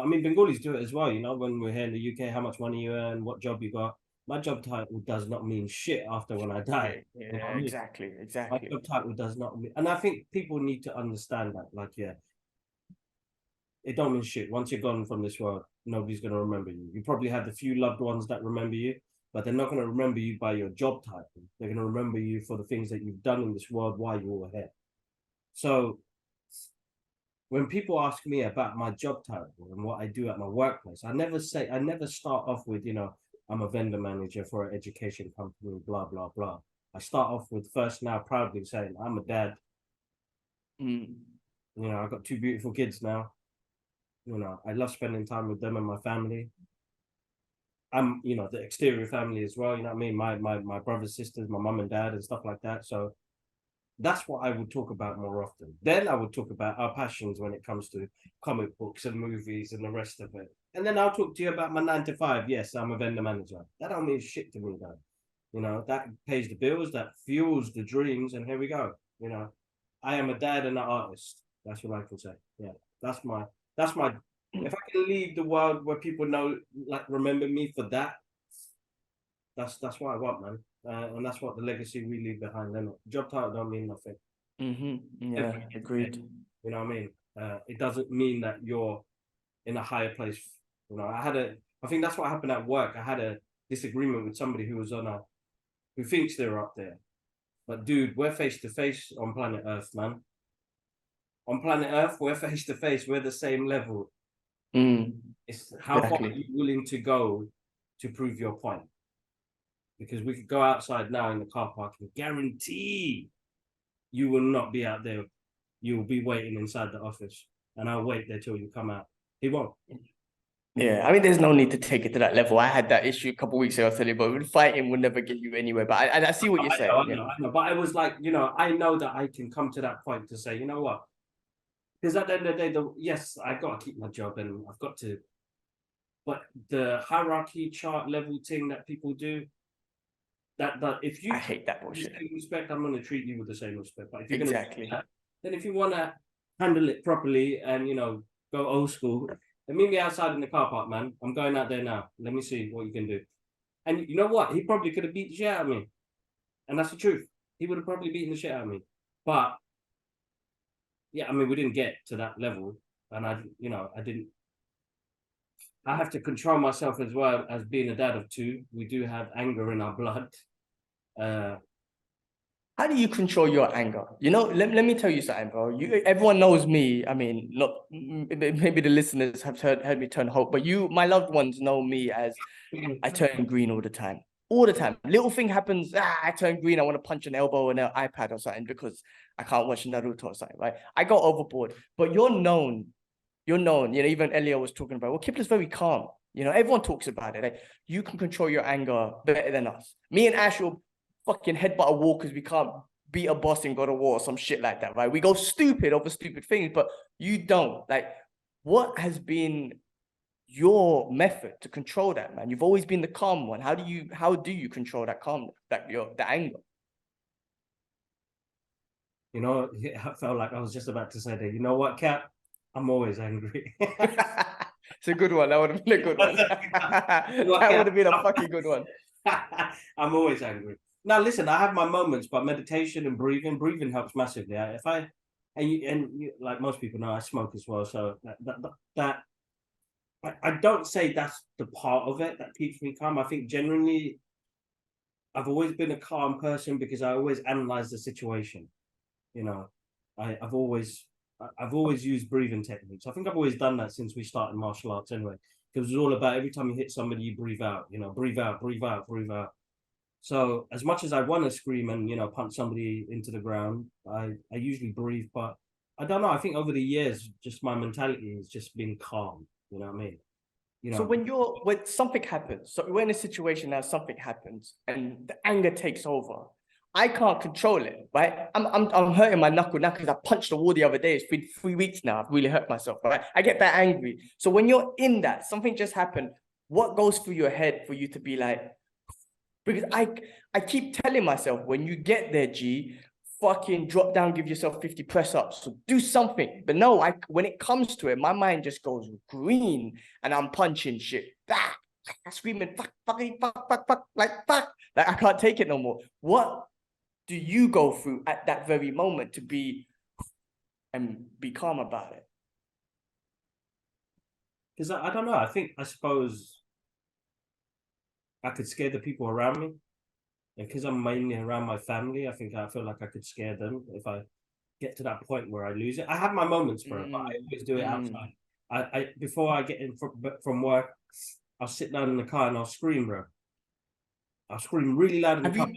mean, Bengalis do it as well. You know, when we're here in the UK, how much money you earn, what job you got. My job title does not mean shit after when I die. Yeah, you know what I mean? exactly. My job title does not mean, and I think people need to understand that. Like, yeah, it don't mean shit. Once you're gone from this world, nobody's gonna remember you. You probably have the few loved ones that remember you, but they're not gonna remember you by your job title. They're gonna remember you for the things that you've done in this world while you were here. So when people ask me about my job title and what I do at my workplace, I never start off with, I'm a vendor manager for an education company, blah, blah, blah. I start off with first now proudly saying, I'm a dad. I've got 2 beautiful kids now. I love spending time with them and my family. I'm, the exterior family as well. You know what I mean? My brothers, sisters, my mum and dad and stuff like that. So that's what I would talk about more often. Then I would talk about our passions when it comes to comic books and movies and the rest of it. And then I'll talk to you about my 9 to 5. Yes, I'm a vendor manager. That don't mean shit to me though. That pays the bills, that fuels the dreams, and here we go. I am a dad and an artist. That's what I can say. Yeah, that's my. If I can leave the world where people know, like, remember me for that, that's what I want, man. And that's what the legacy we leave behind. Then job title don't mean nothing. Yeah, agreed. You know what I mean? It doesn't mean that you're in a higher place. I think that's what happened at work. I had a disagreement with somebody who was who thinks they're up there. But dude, we're face to face on planet Earth, man. On planet Earth, we're face to face. We're the same level. It's how far are you willing to go to prove your point? Because we could go outside now in the car park and guarantee you will not be out there. You will be waiting inside the office, and I'll wait there till you come out. He won't. Yeah, I mean, there's no need to take it to that level. I had that issue a couple of weeks ago. I was telling you, but fighting will never get you anywhere. But I see what you're saying. I know. But I was like, I know that I can come to that point to say, you know what? Because at the end of the day, yes, I've got to keep my job and I've got to. But the hierarchy chart level thing that people do, that if you I hate that bullshit. Respect, I'm going to treat you with the same respect. But if you're then if you want to handle it properly and go old school, then meet me outside in the car park, man. I'm going out there now. Let me see what you can do. And you know what? He probably could have beat the shit out of me, and that's the truth. He would have probably beaten the shit out of me. But yeah, I mean, we didn't get to that level, and I didn't. I have to control myself as well as being a dad of 2. We do have anger in our blood. How do you control your anger? Let me tell you something, bro. Everyone knows me. I mean, not maybe the listeners have heard me turn hope, but my loved ones know me as I turn green all the time. All the time. Little thing happens, I turn green. I want to punch an elbow on an iPad or something because I can't watch Naruto or something, right? I go overboard. But you're known. Even Elio was talking about, well, Kipler's very calm. Everyone talks about it. Like, you can control your anger better than us. Me and Ash will fucking headbutt a wall because we can't beat a boss and go to war or some shit like that, right? We go stupid over stupid things, but you don't. Like, what has been your method to control that, man? You've always been the calm one. How do you control that calmness, the anger? You know, I felt like I was just about to say that. You know what, Cap? I'm always angry. It's a good one. That would have been a good one. That would have been a fucking good one. I'm always angry. Now, listen, I have my moments, but meditation and breathing helps massively. If I and you, like most people know, I smoke as well, so that I don't say that's the part of it that keeps me calm. I think generally, I've always been a calm person because I always analyze the situation. You know, I've always used breathing techniques. I think I've always done that since we started martial arts anyway. Because it's all about every time you hit somebody, you breathe out. You know, breathe out, breathe out, breathe out. So as much as I want to scream and punch somebody into the ground, I usually breathe. But I don't know. I think over the years, just my mentality has just been calm. You know what I mean? So when something happens, so we're in a situation now, something happens and the anger takes over. I can't control it, right? I'm hurting my knuckle now because I punched the wall the other day. It's been 3 weeks now. I've really hurt myself, right? I get that angry. So when you're in that, something just happened. What goes through your head for you to be like, because I keep telling myself when you get there, G, fucking drop down, give yourself 50 press-ups. So do something. But no, when it comes to it, my mind just goes green and I'm punching shit back. Screaming, fuck, fucking, fuck, like fuck. Like I can't take it no more. What do you go through at that very moment to be calm about it? Because I don't know. I suppose I could scare the people around me. And because I'm mainly around my family, I feel like I could scare them if I get to that point where I lose it. I have my moments, bro, but I always do it outside. I before I get in from work, I'll sit down in the car and I'll scream, bro. I'll scream really loud in the car.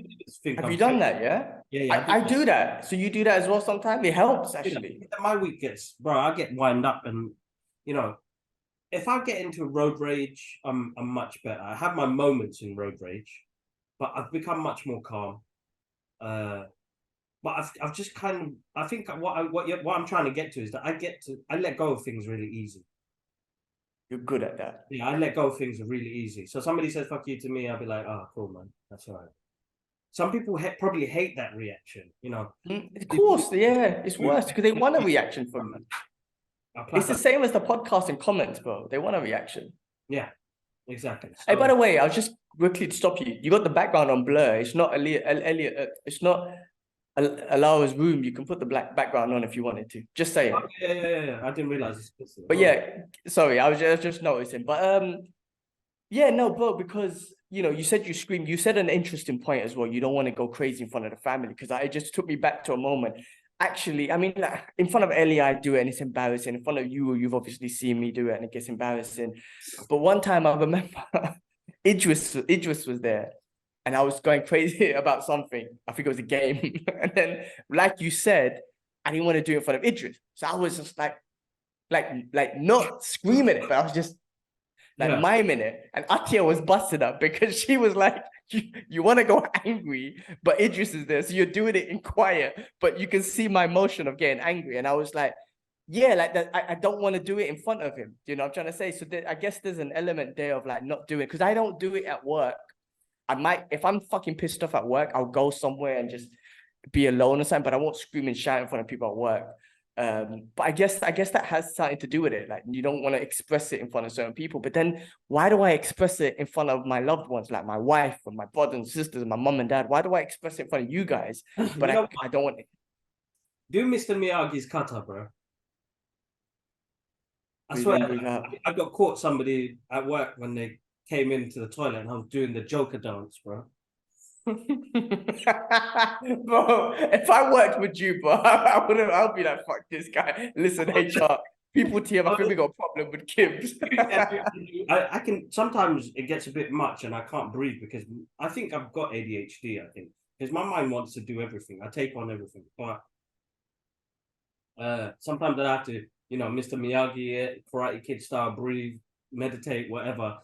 Have you done that? Yeah. Yeah. I do that. So you do that as well sometimes? It helps actually. My week gets, bro. I get wind up, and if I get into road rage, I'm much better. I have my moments in road rage, but I've become much more calm. But I've just kind of, I think what I'm trying to get to is that I let go of things really easy. You're good at that. Yeah, I let go of things really easy. So somebody says "fuck you" to me, I'll be like, "Oh, cool, man, that's all right." Some people probably hate that reaction, Of course, yeah, it's worse because they want a reaction from you. It's the same as the podcast and comments, bro. They want a reaction. Yeah, exactly. Hey, by the way, I'll just quickly stop you. You got the background on blur. It's not Elliot. It's not Alau's room. You can put the black background on if you wanted to. Just say it. Oh, yeah. I didn't realize this. But yeah, sorry, I was just noticing. But yeah, no, bro, because you said you scream. You said an interesting point as well. You don't want to go crazy in front of the family because it just took me back to a moment. Actually, I mean, like, in front of Ellie, I do it and it's embarrassing. In front of you, you've obviously seen me do it and it gets embarrassing. But one time I remember Idris was there and I was going crazy about something. I think it was a game. And then, like you said, I didn't want to do it in front of Idris. So I was just like not screaming it, but I was just miming it. And Atia was busted up because she was like, you want to go angry, but Idris is there. So you're doing it in quiet, but you can see my motion of getting angry. And I was like, yeah, like that. I don't want to do it in front of him. You know what I'm trying to say? So I guess there's an element there of like not doing it because I don't do it at work. I might, if I'm fucking pissed off at work, I'll go somewhere and just be alone or something, but I won't scream and shout in front of people at work. But I guess that has something to do with it. Like you don't want to express it in front of certain people. But then why do I express it in front of my loved ones, like my wife and my brothers and sisters and my mom and dad? Why do I express it in front of you guys? But I don't want it. Do Mr. Miyagi's kata, bro. I swear, I got caught somebody at work when they came into the toilet and I was doing the Joker dance, bro. Bro, if I worked with you, bro, I'll be like, fuck this guy. Listen, HR, people TM, I think we got a problem with Kims. I can, sometimes it gets a bit much and I can't breathe because I think I've got ADHD, I think. Because my mind wants to do everything. I take on everything. But sometimes I have to, Mr. Miyagi, Karate Kid style, breathe, meditate, whatever.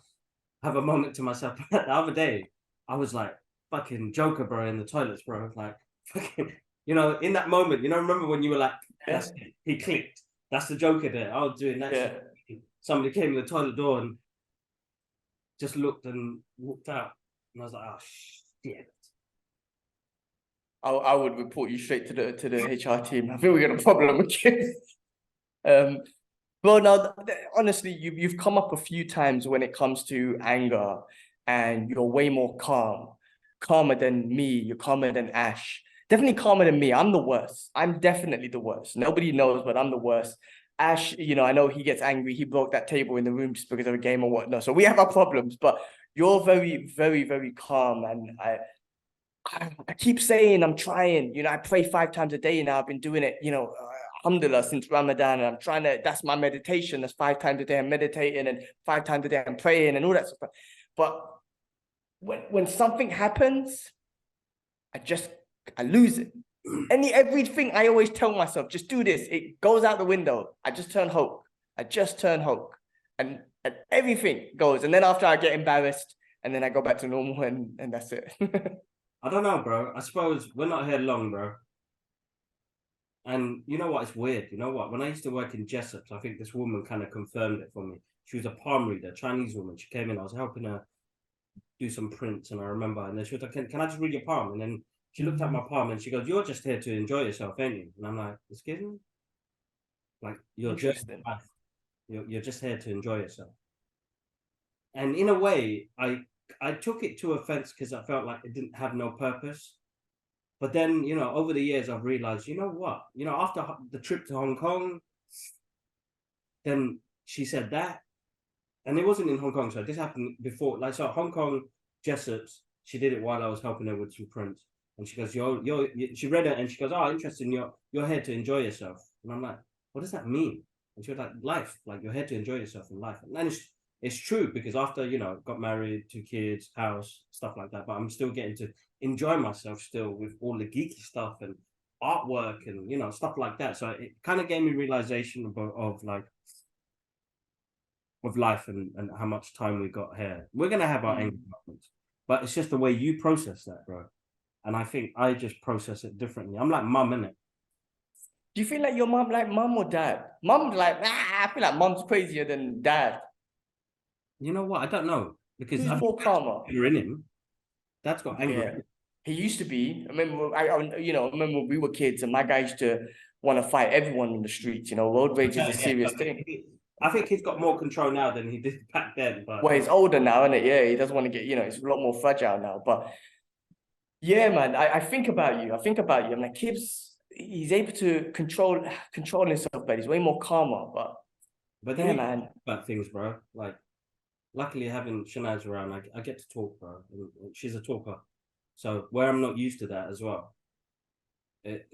Have a moment to myself. The other day, I was like, fucking Joker, bro, in the toilets, bro. Like, fucking, in that moment, remember when you were like, that's it. He clicked. That's the Joker there. I was doing that shit. Somebody came in the toilet door and just looked and walked out. And I was like, oh, shit. I would report you straight to the HR team. I think we got a problem with kids. Well, now, honestly, you've come up a few times when it comes to anger, and you're way more calmer than me. You're calmer than Ash. Definitely calmer than me. I'm the worst. I'm definitely the worst. Nobody knows, but I'm the worst. Ash, I know he gets angry. He broke that table in the room just because of a game or whatnot. So we have our problems, but you're very, very, very calm. And I keep saying I'm trying. I pray 5 times a day now. I've been doing it, alhamdulillah, since Ramadan. And I'm trying to, that's my meditation. That's 5 times a day I'm meditating, and 5 times a day I'm praying and all that stuff. But when something happens, I lose it. Everything I always tell myself, just do this. It goes out the window. I just turn Hulk. And everything goes. And then after I get embarrassed, and then I go back to normal, and that's it. I don't know, bro. I suppose we're not here long, bro. And you know what? It's weird. You know what? When I used to work in Jessop's, I think this woman kind of confirmed it for me. She was a palm reader, Chinese woman. She came in. I was helping her do some prints, and I remember. And then she was like, "Can I just read your palm?" And then she looked at my palm, and she goes, "You're just here to enjoy yourself, ain't you?" And I'm like, "Excuse me? Like you're just here to enjoy yourself." And in a way, I took it to offense because I felt like it didn't have no purpose. But then, over the years, I've realized, you know what? After the trip to Hong Kong, then she said that. And it wasn't in Hong Kong, so this happened before. Like, so Hong Kong, Jessop's, she did it while I was helping her with some prints. And she goes, she read it and she goes, "Oh, interesting. You're here to enjoy yourself." And I'm like, "What does that mean?" And she was like, "Life. Like, you're here to enjoy yourself in life." And then it's true, because after, got married, 2 kids, house, stuff like that, but I'm still getting to enjoy myself still with all the geeky stuff and artwork and, stuff like that. So it kind of gave me realization of life and how much time we got here. We're going to have our anger moments, but it's just the way you process that, bro. And I think I just process it differently. I'm like mum, innit? Do you feel like your mom like mum or dad? Mum's like, I feel like mum's crazier than dad. You know what? I don't know, because who's more calmer? You're in him. That's got anger. Yeah. He used to be. I remember, I remember when we were kids, and my guy used to want to fight everyone in the streets. Road rage is a serious thing. I think he's got more control now than he did back then. But well, he's older now, isn't it? Yeah, he doesn't want to get. He's a lot more fragile now. But yeah, man, I think about you. I'm like, he's able to control himself better. He's way more calmer. But then, man, about things, bro. Like, luckily having Shanaz around, I get to talk, bro. And she's a talker, so where I'm not used to that as well, it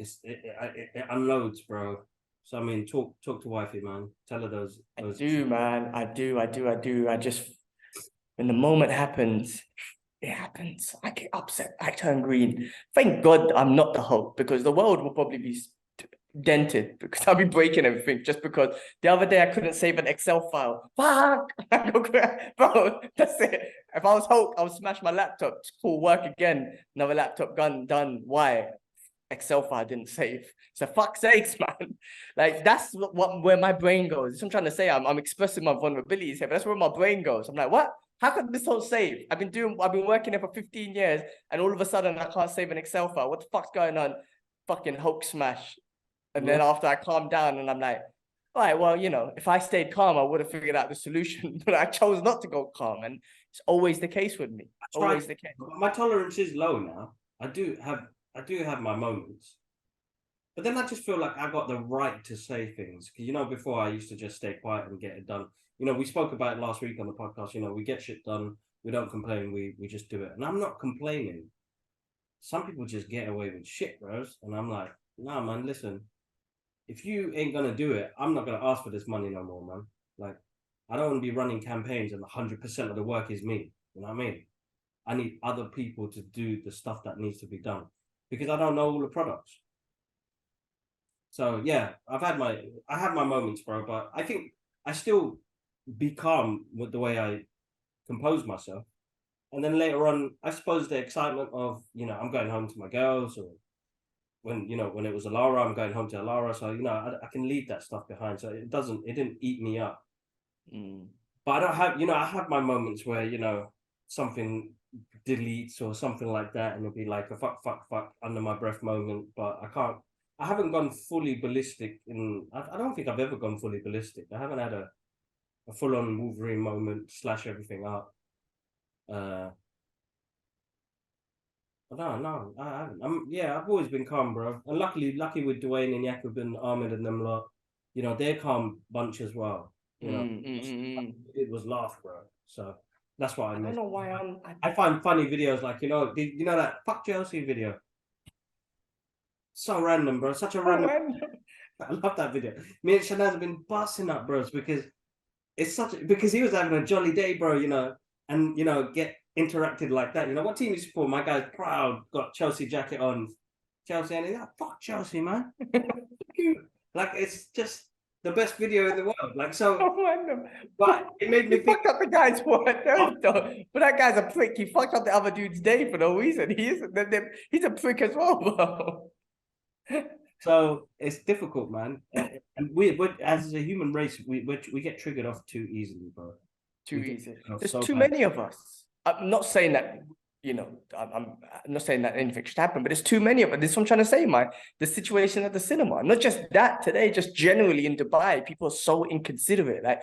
unloads, bro. So I mean, talk to wifey, man. Tell her those. I do, man. I do. I just, when the moment happens, it happens. I get upset. I turn green. Thank God I'm not the Hulk, because the world will probably be dented, because I'll be breaking everything just because the other day I couldn't save an Excel file. Fuck! Bro, that's it. If I was Hulk, I would smash my laptop. Cool, work again. Another laptop gun done. Why? Excel file didn't save. So fuck's sakes, man. Like, that's where my brain goes. That's what I'm trying to say. I'm expressing my vulnerabilities here, but that's where my brain goes. I'm like, what? How could this whole save? I've been working here for 15 years, and all of a sudden I can't save an Excel file. What the fuck's going on? Fucking Hulk smash. And then after I calmed down, and I'm like, all right, well, if I stayed calm, I would have figured out the solution. But I chose not to go calm, and it's always the case with me. Always the case. My tolerance is low now. I do have my moments, but then I just feel like I got the right to say things. Because before I used to just stay quiet and get it done. We spoke about it last week on the podcast. We get shit done. We don't complain. We just do it. And I'm not complaining. Some people just get away with shit, bros. And I'm like, nah, man, listen. If you ain't gonna do it, I'm not gonna ask for this money no more, man. Like, I don't want to be running campaigns and 100% of the work is me. You know what I mean? I need other people to do the stuff that needs to be done, because I don't know all the products. So yeah, I have my moments, bro, but I think I still be calm with the way I compose myself. And then later on, I suppose the excitement of, I'm going home to my girls, or when it was Alara, I'm going home to Alara. So, I can leave that stuff behind. So it didn't eat me up. But I don't have, I have my moments where, something deletes or something like that, and it'll be like a fuck under my breath moment. But I haven't gone fully ballistic I don't think I've ever gone fully ballistic. I haven't had a full on Wolverine moment, slash everything up. No, I haven't. I've always been calm, bro. And lucky with Dwayne and Jakob and Ahmed and them lot, they're calm bunch as well. It was laugh, bro. So that's what I don't know why I find funny videos like that fuck Chelsea video. So random, bro. Such a random. I love that video. Me and Shanaz have been busting up, bros, because because he was having a jolly day, bro. And get interacted like that. What team you support? My guy's proud, got Chelsea jacket on. Chelsea, and he's like, fuck Chelsea, man. Like, it's just the best video in the world. Like, so, but it made me think. Fucked up the guy's what? But that guy's a prick. He fucked up the other dude's day for no reason. He's a prick as well, bro. So it's difficult, man. And we as a human race, we get triggered off too easily, bro. Too easy. There's too many of us. I'm not saying that, I'm not saying that anything should happen, but there's too many of it. This is what I'm trying to say, the situation at the cinema. Not just that today, just generally in Dubai, people are so inconsiderate. Like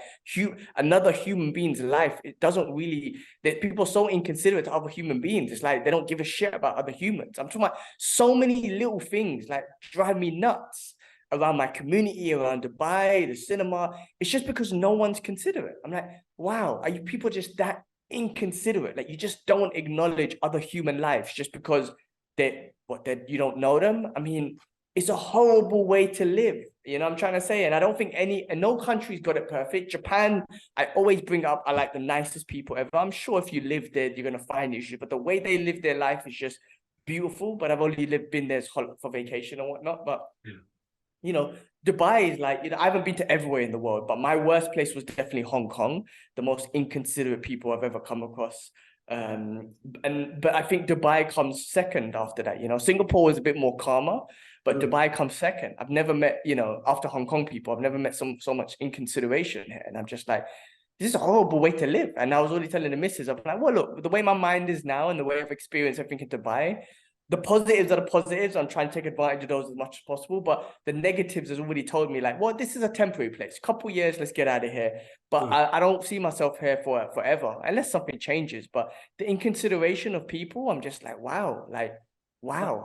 another human being's life, it doesn't really, people are so inconsiderate to other human beings. It's like they don't give a shit about other humans. I'm talking about so many little things like drive me nuts around my community, around Dubai, the cinema. It's just because no one's considerate. I'm like, wow, are you people just that inconsiderate? Like, you just don't acknowledge other human lives just because you don't know them? I mean, it's a horrible way to live. I'm trying to say, and I don't think no country's got it perfect. Japan, I always bring up, are like the nicest people ever. I'm sure if you live there, you're gonna find issues, but the way they live their life is just beautiful. But I've only been there for vacation and whatnot. But Dubai is like, I haven't been to everywhere in the world, but my worst place was definitely Hong Kong, the most inconsiderate people I've ever come across. But I think Dubai comes second after that. Singapore is a bit more calmer, but Dubai comes second. I've never met, after Hong Kong people, I've never met so much inconsideration here. And I'm just like, this is a horrible way to live. And I was already telling the missus, I'm like, well, look, the way my mind is now and the way I've experienced everything in Dubai, the positives are the positives. I'm trying to take advantage of those as much as possible. But the negatives has already told me, like, well, this is a temporary place. Couple years, let's get out of here. But I don't see myself here forever, unless something changes. But the inconsideration of people, I'm just like, wow,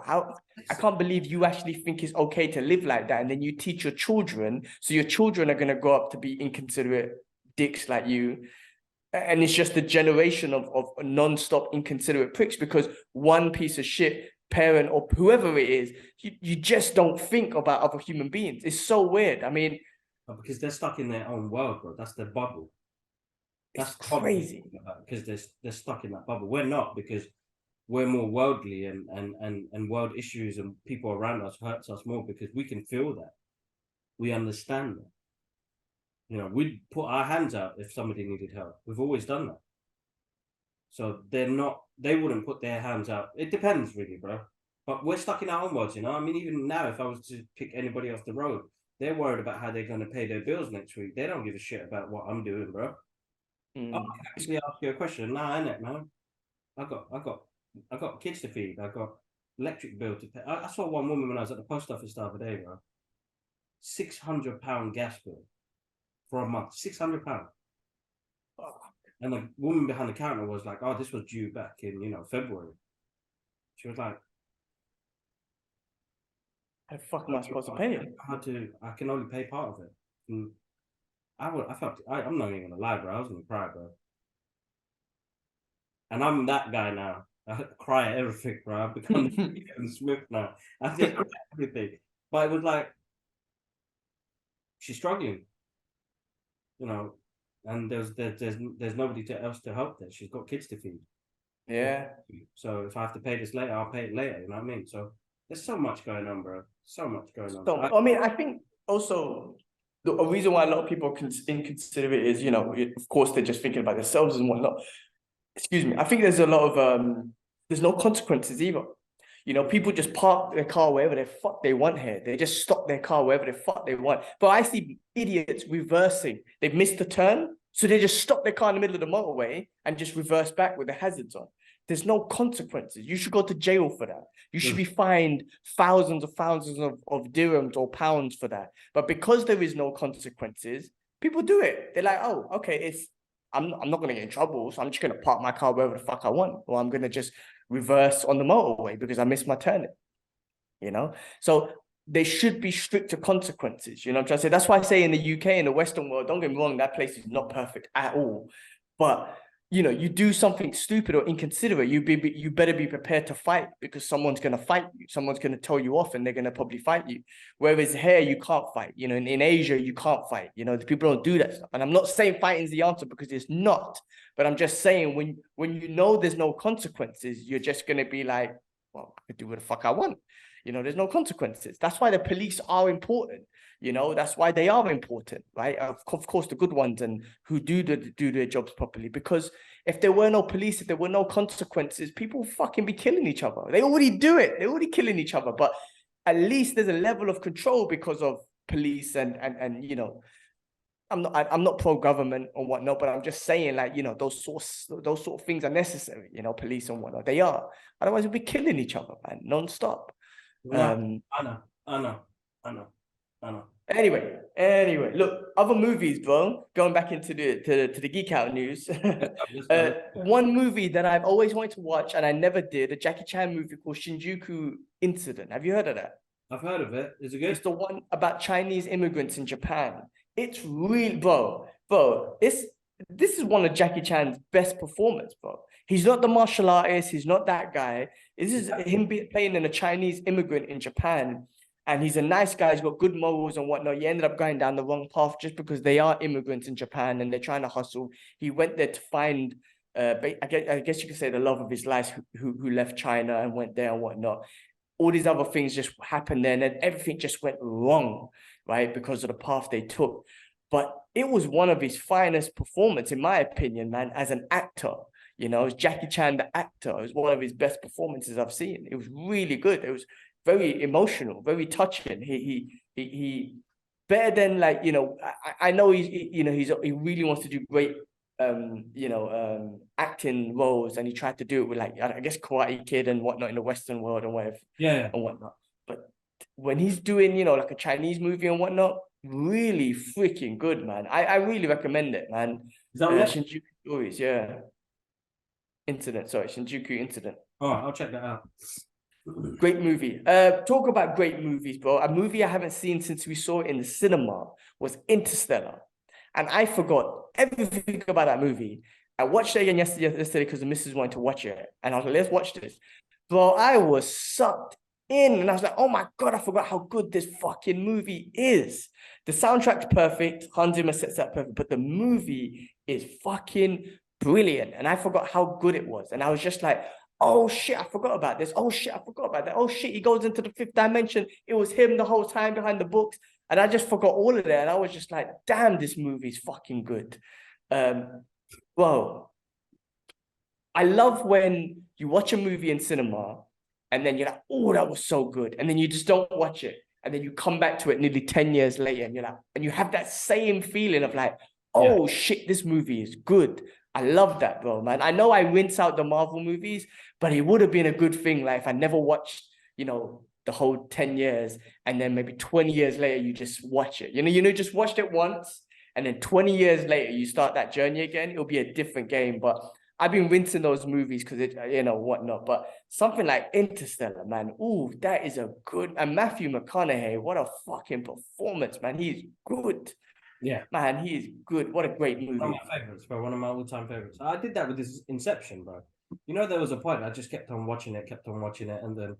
how I can't believe you actually think it's okay to live like that. And then you teach your children. So your children are going to grow up to be inconsiderate dicks like you. And it's just a generation of non-stop inconsiderate pricks because one piece of shit parent or whoever it is, you just don't think about other human beings. It's so weird. I mean, because they're stuck in their own world, bro. That's their bubble. That's crazy. Because they're stuck in that bubble. We're not, because we're more worldly and world issues and people around us hurts us more because we can feel that. We understand that. We'd put our hands out if somebody needed help. We've always done that. So they wouldn't put their hands out. It depends really, bro. But we're stuck in our own worlds, I mean, even now, if I was to pick anybody off the road, they're worried about how they're going to pay their bills next week. They don't give a shit about what I'm doing, bro. I can actually ask you a question. Nah, innit, man? I got kids to feed. I got electric bill to pay. I saw one woman when I was at the post office the other day, bro. £600 gas bill for a month. £600. And the woman behind the counter was like, "Oh, this was due back in February." She was like, "How the fuck am I supposed to pay it?" I can only pay part of it. And I'm not even gonna lie, bro. I was gonna cry, bro. And I'm that guy now. I cry at everything, bro. I've become Kevin Smith now. I just cry at everything. But it was like, she's struggling, and there's nobody else to help her. She's got kids to feed. Yeah. So if I have to pay this later, I'll pay it later. You know what I mean? So there's so much going on, bro. So much going on. So, I mean, I think also the reason why a lot of people are inconsiderate is, of course, they're just thinking about themselves and whatnot. Excuse me. I think there's a lot of there's no consequences either. People just park their car wherever the fuck they want here. They just stop their car wherever the fuck they want. But I see idiots reversing. They've missed the turn, so they just stop their car in the middle of the motorway and just reverse back with the hazards on. there's no consequences. You should go to jail for that. You should be Mm. fined thousands of dirhams or pounds for that. But because there is no consequences, people do it. They're like, oh, okay, I'm not gonna get in trouble, so I'm just gonna park my car wherever the fuck I want, or I'm gonna just reverse on the motorway because I missed my turn. So there should be stricter consequences. You know what I'm trying to say? That's why I say in the UK, in the Western world, don't get me wrong, that place is not perfect at all. But you do something stupid or inconsiderate, you better be prepared to fight, because someone's gonna fight you, someone's gonna tell you off, and they're gonna probably fight you. Whereas here you can't fight. In Asia you can't fight. The people don't do that stuff. And I'm not saying fighting is the answer, because it's not. But I'm just saying when there's no consequences, you're just gonna be like, well, I can do what the fuck I want. There's no consequences. That's why the police are important. That's why they are important, right? Of course, the good ones, and who do their jobs properly. Because if there were no police, if there were no consequences, people fucking be killing each other. They already do it. They're already killing each other. But at least there's a level of control because of police and I'm not pro-government or whatnot, but I'm just saying, like, those sort of things are necessary, police and whatnot. They are. Otherwise, we'll be killing each other, man, non-stop. No, I know. Anyway, look, other movies, bro. Going back into the Geek Out news. One movie that I've always wanted to watch and I never did, a Jackie Chan movie called Shinjuku Incident. Have you heard of that? I've heard of it. Is it good? It's the one about Chinese immigrants in Japan. It's really, bro. This is one of Jackie Chan's best performance, bro. He's not the martial artist. He's not that guy. This is him playing in a Chinese immigrant in Japan. And he's a nice guy. He's got good morals and whatnot. He ended up going down the wrong path just because they are immigrants in Japan and they're trying to hustle. He went there to find, I guess you could say, the love of his life, who left China and went there and whatnot. All these other things just happened there, and then everything just went wrong, right? Because of the path they took. But it was one of his finest performances, in my opinion, man, as an actor. It was Jackie Chan, the actor. It was one of his best performances I've seen. It was really good. It was very emotional, very touching. He better than, like, I know he really wants to do great acting roles, and he tried to do it with, like, I guess, Karate Kid and whatnot in the Western world and whatever, yeah, and whatnot. But when he's doing, like a Chinese movie and whatnot, really freaking good, man. I really recommend it, man. Is that Shinjuku Stories, yeah. Shinjuku Incident. Oh, I'll check that out. Great movie. Talk about great movies, bro. A movie I haven't seen since we saw it in the cinema was Interstellar. And I forgot everything about that movie. I watched it again yesterday because the missus wanted to watch it. And I was like, let's watch this. Bro, I was sucked in. And I was like, oh my God, I forgot how good this fucking movie is. The soundtrack's perfect. Hans Zimmer sets that perfect. But the movie is fucking brilliant. And I forgot how good it was. And I was just like, oh shit, I forgot about this. Oh shit, I forgot about that. Oh shit, he goes into the fifth dimension. It was him the whole time behind the books. And I just forgot all of that. And I was just like, damn, this movie's fucking good. Well, I love when you watch a movie in cinema and then you're like, oh, that was so good. And then you just don't watch it. And then you come back to it nearly 10 years later and you're like, and you have that same feeling of like, oh shit, this movie is good. I love that, bro, man. I know I rinse out the Marvel movies, but it would have been a good thing, like, if I never watched, the whole 10 years, and then maybe 20 years later, you just watch it. Just watched it once, and then 20 years later, you start that journey again. It'll be a different game, but I've been rinsing those movies because it, whatnot. But something like Interstellar, man, ooh, that is a good, and Matthew McConaughey, what a fucking performance, man. He's good. Yeah, man, he is good. What a great movie. One of my favorites, bro. One of my all-time favorites. I did that with this Inception, bro. There was a point I just kept on watching it, and then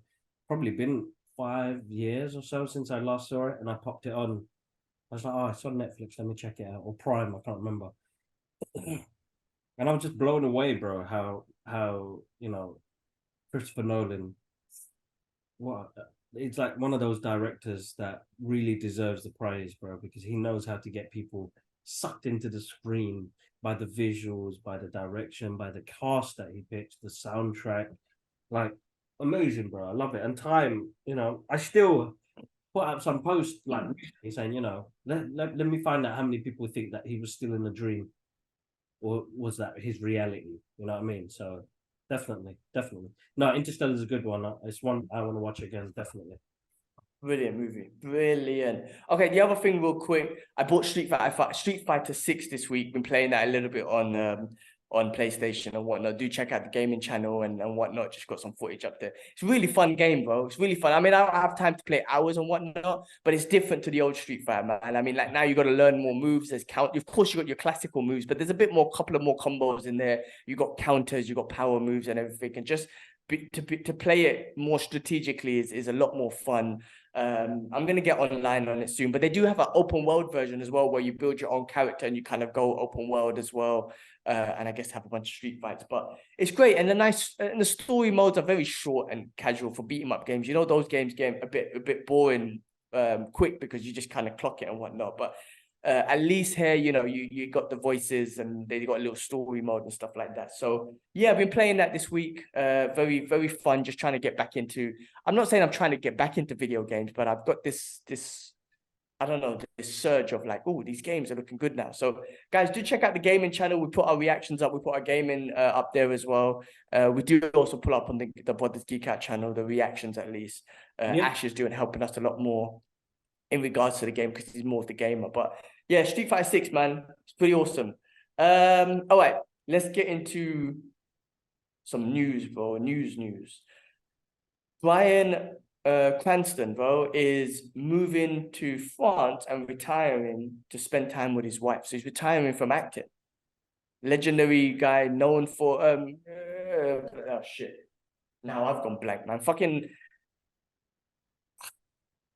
probably been 5 years or so since I last saw it, and I popped it on. I was like, oh, it's on Netflix. Let me check it out, or Prime. I can't remember. And I was just blown away, bro. How Christopher Nolan. What? It's like one of those directors that really deserves the praise, bro, because he knows how to get people sucked into the screen by the visuals, by the direction, by the cast that he picks, the soundtrack. Like, amazing, bro. I love it. And time, I still put up some post like recently saying, let me find out how many people think that he was still in a dream, or was that his reality? You know what I mean? So definitely. No, Interstellar is a good one. It's one I want to watch again, definitely. Brilliant movie. Brilliant. Okay, the other thing real quick, I bought Street Fighter 6 this week. Been playing that a little bit on PlayStation and whatnot. Do check out the gaming channel and whatnot. Just got some footage up there. It's a really fun game, bro. It's really fun. I mean, I don't have time to play hours and whatnot, but it's different to the old Street Fighter, man. I mean, like now you got to learn more moves. There's of course you got your classical moves, but there's a bit more, couple of more combos in there. You got counters, you got power moves and everything. And just to play it more strategically is a lot more fun. I'm gonna get online on it soon, but they do have an open world version as well, where you build your own character and you kind of go open world as well. And I guess have a bunch of street fights, but it's great. And the story modes are very short and casual for beat 'em up games. You know, those games get a bit boring quick because you just kind of clock it and whatnot. But at least here, you know, you got the voices and they got a little story mode and stuff like that. So yeah, I've been playing that this week. Very, very fun. Just trying to get back into. I'm not saying I'm trying to get back into video games, but I've got this I don't know, this surge of like, oh, these games are looking good now. So guys, do check out the gaming channel. We put our reactions up. We put our gaming up there as well. We do also pull up on the Brothers Geek Out channel, the reactions at least. Ash is helping us a lot more in regards to the game because he's more of the gamer. But yeah, Street Fighter 6, man, it's pretty awesome. All right, let's get into some news, bro. News. Bryan Cranston, bro, is moving to France and retiring to spend time with his wife. So he's retiring from acting. Legendary guy known for oh shit. Now I've gone blank, man. Fucking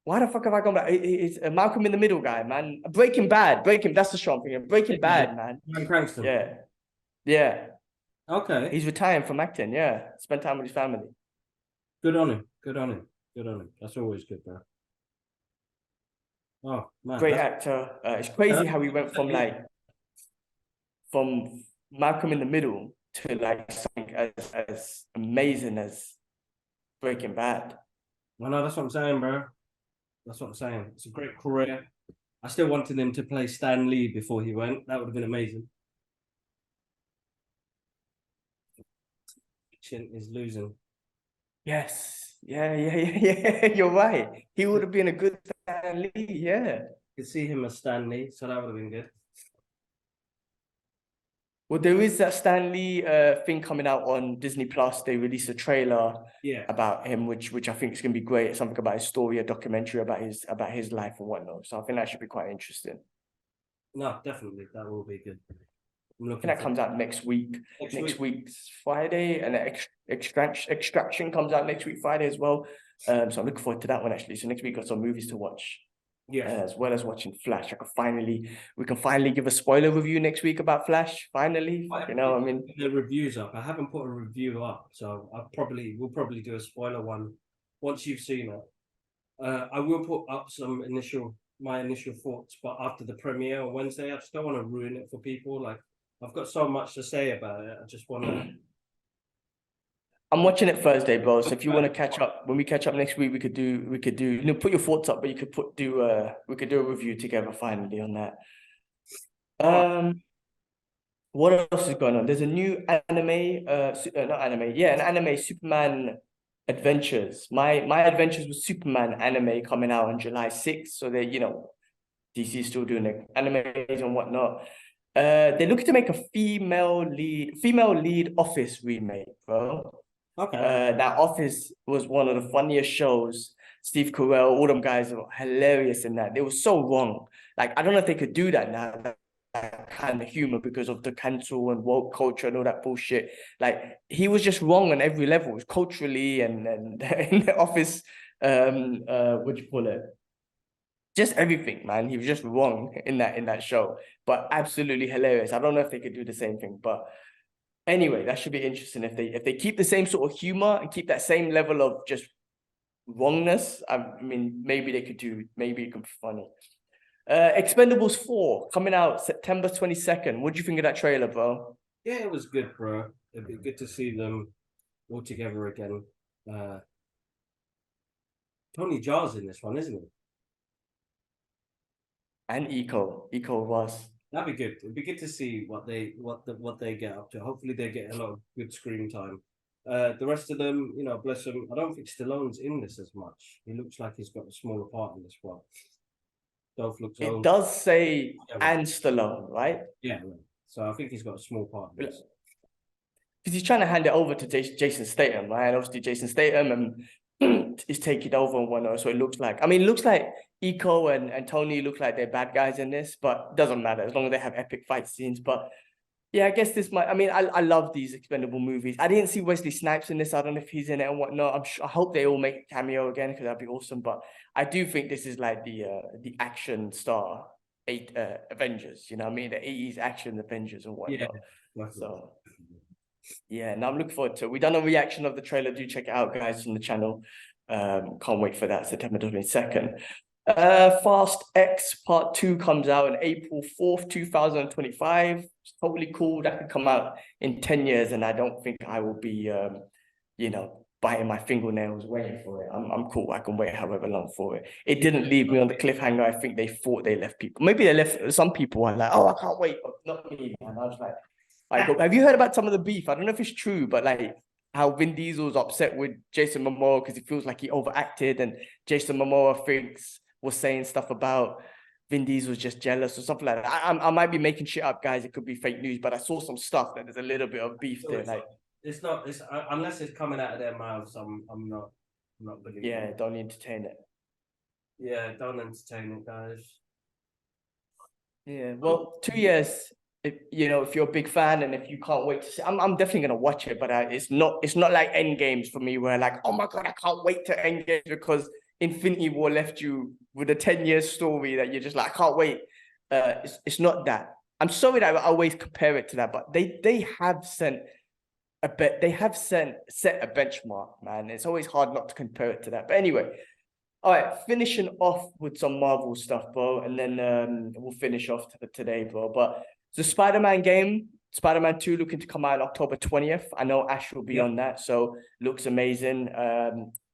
why the fuck have I gone back? It's Malcolm in the Middle guy, man. Breaking Bad. That's the strong thing. Breaking Bad, man. Bryan Cranston. Yeah. Okay. He's retiring from acting, yeah. Spend time with his family. Good on him. That's always good, bro. Oh, man. Great actor. It's crazy how he went from from Malcolm in the Middle to like something as amazing as Breaking Bad. Well, no, that's what I'm saying, bro. That's what I'm saying. It's a great career. I still wanted him to play Stan Lee before he went. That would have been amazing. Chin is losing. Yes. Yeah. You're right. He would have been a good Stan Lee. Yeah. You could see him as Stan Lee, so that would have been good. Well, there is that Stan Lee thing coming out on Disney Plus. They released a trailer about him, which I think is going to be great. It's something about his story, a documentary about his life and whatnot. So I think that should be quite interesting. No, definitely, that will be good. I think that comes out next week. Next week's Friday, and Extraction comes out next week Friday as well. So I'm looking forward to that one actually. So next week got some movies to watch. Yeah, as well as watching Flash. We can finally give a spoiler review next week about Flash. Finally, you know, I mean, the reviews up. I haven't put a review up, so we'll probably do a spoiler one once you've seen it. I will put up my initial thoughts, but after the premiere on Wednesday, I just don't want to ruin it for people. Like, I've got so much to say about it. I just want to. I'm watching it Thursday, bro. So if you want to catch up, when we catch up next week, we could do, you know, put your thoughts up, but you could we could do a review together finally on that. What else is going on? There's a new anime, not anime, an anime, Superman Adventures. My Adventures with Superman anime coming out on July 6th. So they, you know, DC is still doing their animes and whatnot. They're looking to make a female lead Office remake, bro. Okay. That Office was one of the funniest shows. Steve Carell, all them guys were hilarious in that. They were so wrong. Like, I don't know if they could do that now, that kind of humor, because of the cancel and woke culture and all that bullshit. Like, he was just wrong on every level, culturally and in the Office, what do you call it? Just everything, man. He was just wrong in that show, but absolutely hilarious. I don't know if they could do the same thing, but anyway, that should be interesting if they keep the same sort of humor and keep that same level of just wrongness. I mean, maybe it could be funny. Expendables 4 coming out September 22nd. What do you think of that trailer, bro? Yeah, it was good, bro. It'd be good to see them all together again. Tony Jaa's in this one, isn't he? And Eco was. That'd be good. It'd be good to see what they get up to. Hopefully they get a lot of good screen time. The rest of them, you know, bless them. I don't think Stallone's in this as much. He looks like he's got a smaller part in this one. Dolph looks It old. does say Yeah, and Stallone, right? Yeah, so I think he's got a small part in this. Because he's trying to hand it over to Jason Statham, right? And obviously Jason Statham is taking over and whatnot. So it looks like, I mean, it looks like Iko and Tony look like they're bad guys in this, but it doesn't matter as long as they have epic fight scenes. But yeah, I guess this might, I mean, I love these Expendable movies. I didn't see Wesley Snipes in this. I don't know if he's in it and whatnot. I hope they all make a cameo again because that'd be awesome. But I do think this is like the action star Avengers, you know what I mean? The 80s action Avengers and whatnot. Yeah, so yeah, and I'm looking forward to it. We've done a reaction of the trailer. Do check it out, guys, on the channel. Can't wait for that, September 22nd. Fast X Part 2 comes out on April 4th, 2025. It's totally cool. That could come out in 10 years, and I don't think I will be, you know, biting my fingernails waiting for it. I'm cool. I can wait however long for it. It didn't leave me on the cliffhanger. I think they thought they left people. Maybe they left some people are like, oh, I can't wait. But not me, man. I was like, have you heard about some of the beef? I don't know if it's true, but like how Vin Diesel's upset with Jason Momoa because he feels like he overacted, and Jason Momoa was saying stuff about Vin Diesel's just jealous or something like that. I might be making shit up, guys. It could be fake news, but I saw some stuff that there's a little bit of beef there. Like it's not. It's unless it's coming out of their mouths. I'm not believing. Yeah, don't entertain it. Yeah, don't entertain it, guys. Yeah, well, 2 years. If you're a big fan and if you can't wait to see, I'm definitely gonna watch it. But it's not like Endgames for me, where like, oh my god, I can't wait to Endgame because Infinity War left you with a 10-year story that you're just like, I can't wait. It's not that. I'm sorry that I always compare it to that, but they have set a benchmark, man. It's always hard not to compare it to that. But anyway, all right, finishing off with some Marvel stuff, bro, and then we'll finish off today, bro. But the Spider-Man game, Spider-Man 2, looking to come out on October 20th. I know Ash will be on that, so looks amazing.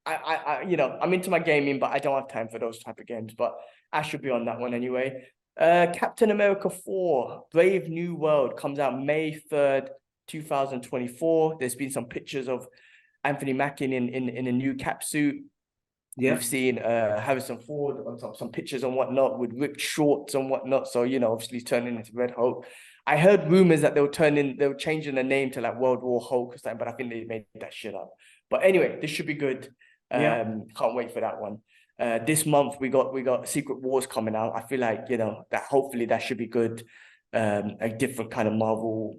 I'm into my gaming, but I don't have time for those type of games. But Ash should be on that one anyway. Captain America 4, Brave New World comes out May 3rd, 2024. There's been some pictures of Anthony Mackie in a new cap suit. Yeah. We've seen Harrison Ford on some pictures and whatnot with ripped shorts and whatnot. So, obviously he's turning into Red Hulk. I heard rumors that they were changing the name to like World War Hulk or something, but I think they made that shit up. But anyway, this should be good. Can't wait for that one. This month we got Secret Wars coming out. I feel like, that hopefully that should be good. A different kind of Marvel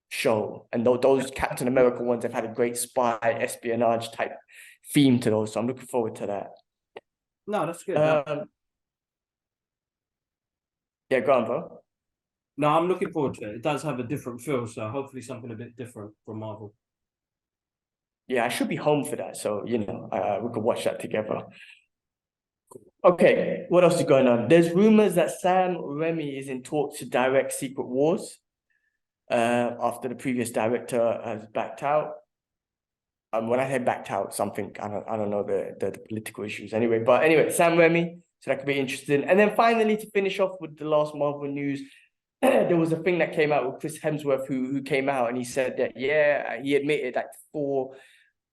show. And those Captain America ones have had a great spy espionage type theme to those, so I'm looking forward to that. No, that's good. Yeah, go on, bro. No, I'm looking forward to it. It does have a different feel, so hopefully something a bit different from Marvel. Yeah, I should be home for that, so we could watch that together. Okay, what else is going on? There's rumors that Sam Raimi is in talks to direct Secret Wars after the previous director has backed out. When I say backed out, something I don't know the political issues anyway. But anyway, Sam Raimi, so that could be interesting. And then finally, to finish off with the last Marvel news, there was a thing that came out with Chris Hemsworth, who came out and he said that he admitted that Thor: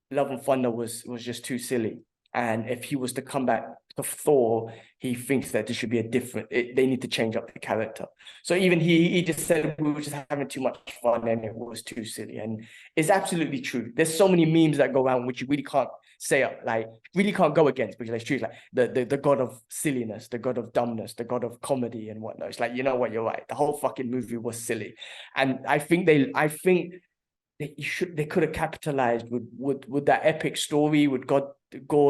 Love and Thunder was just too silly, and if he was to come back to Thor, he thinks that there should be they need to change up the character. So even he just said we were just having too much fun and it was too silly, and it's absolutely true. There's so many memes that go around which you really can't say up, like really can't go against, because it's true. Like the god of silliness, the god of dumbness, the god of comedy and whatnot. It's like, you know what, you're right. The whole fucking movie was silly, and I think they could have capitalized with that epic story with Gore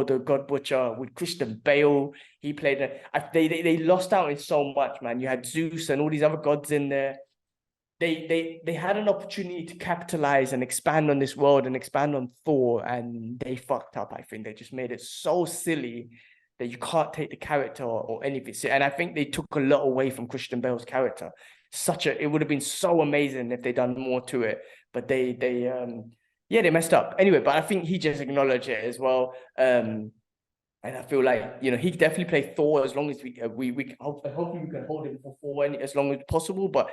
the God Butcher, with Christian Bale. He played it. They lost out in so much, man. You had Zeus and all these other gods in there. They had an opportunity to capitalize and expand on this world and expand on Thor, and they fucked up. I think they just made it so silly that you can't take the character or anything. And I think they took a lot away from Christian Bale's character. It would have been so amazing if they done more to it, but they messed up anyway. But I think he just acknowledged it as well, and I feel like he definitely played Thor as long as hopefully we can hold him for Thor as long as possible. But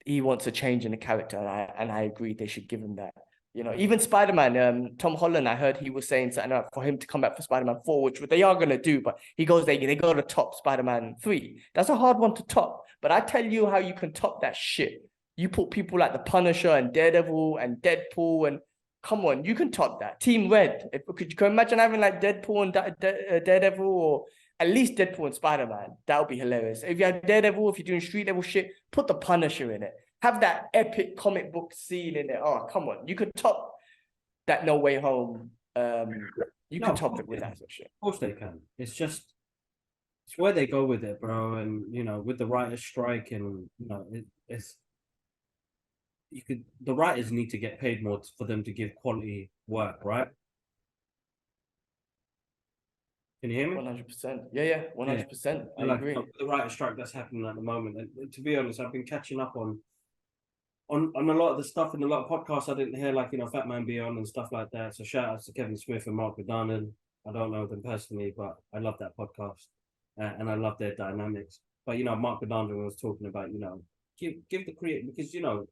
he wants a change in the character, and I agree they should give him that. You know, even Spider-Man, Tom Holland, I heard he was saying something about for him to come back for Spider-Man 4, which they are gonna do, but he goes, they go to top Spider-Man 3. That's a hard one to top. But I tell you how you can top that shit. You put people like the Punisher and Daredevil and Deadpool, and come on, you can top that. Team Red. Could you imagine having like Deadpool and Daredevil, or at least Deadpool and Spider-Man? That would be hilarious. If you have Daredevil, if you're doing street level shit, put the Punisher in it. Have that epic comic book scene in there. Oh, come on. You could top that No Way Home. You can top it with that sort of shit. Of course they can. It's just, it's where they go with it, bro. And, you know, with the writer's strike and, you know, the writers need to get paid more for them to give quality work, right? Can you hear me? 100%. Yeah, 100%. I agree. The writer's strike that's happening at the moment. And to be honest, I've been catching up on a lot of the stuff in a lot of podcasts I didn't hear, like, you know, Fat Man Beyond and stuff like that. So shout out to Kevin Smith and Mark Verdanen. I don't know them personally, but I love that podcast and I love their dynamics. But, you know, Mark Verdanen was talking about, you know, give the creator, because, you know,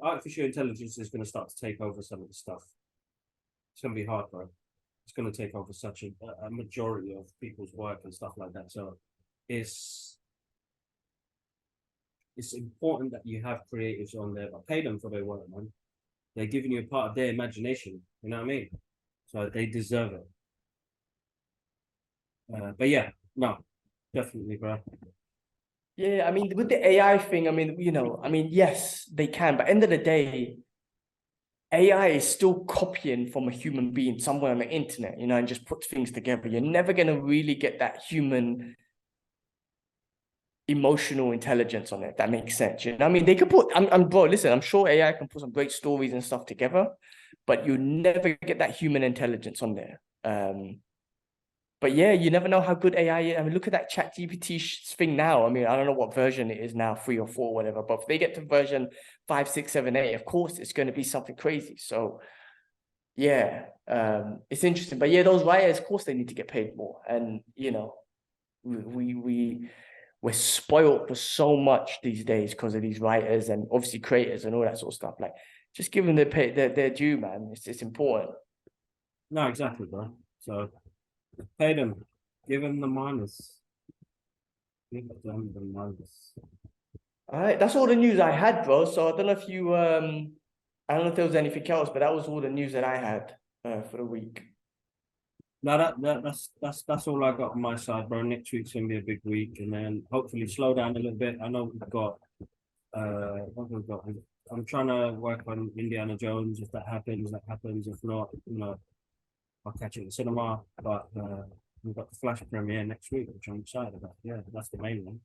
artificial intelligence is going to start to take over some of the stuff. It's going to be hard, bro. It's going to take over such a majority of people's work and stuff like that. So it's important that you have creatives on there, but pay them for their work, man. They're giving you a part of their imagination. You know what I mean? So they deserve it. But yeah, no, definitely, bro. Yeah, I mean, with the AI thing, I mean, you know, I mean, yes, they can, but end of the day, AI is still copying from a human being somewhere on the internet, you know, and just puts things together. You're never going to really get that human emotional intelligence on it. That makes sense. You know, I mean, they could put, bro, listen, I'm sure AI can put some great stories and stuff together, but you never get that human intelligence on there. But yeah, you never know how good AI is. I mean, look at that ChatGPT thing now. I mean, I don't know what version it is now, 3 or 4, whatever. But if they get to version 5, 6, 7, 8, of course, it's going to be something crazy. So yeah, it's interesting. But yeah, those writers, of course, they need to get paid more. And, you know, we're spoiled for so much these days because of these writers and obviously creators and all that sort of stuff. Like, just give them their due, man. It's important. No, exactly, bro. So pay them. Give them the minus. Give them the minus. All right, that's all the news I had, bro. So I don't know if you I don't know if there was anything else, but that was all the news that I had for the week. No, that's all I got on my side, bro. Next week's gonna be a big week, and then hopefully slow down a little bit. I know we've got what we've got. I'm trying to work on Indiana Jones. If that happens, that happens. If not, you know, I'll catch it in the cinema. But we've got the Flash premiere next week, which I'm excited about. Yeah, that's the main one.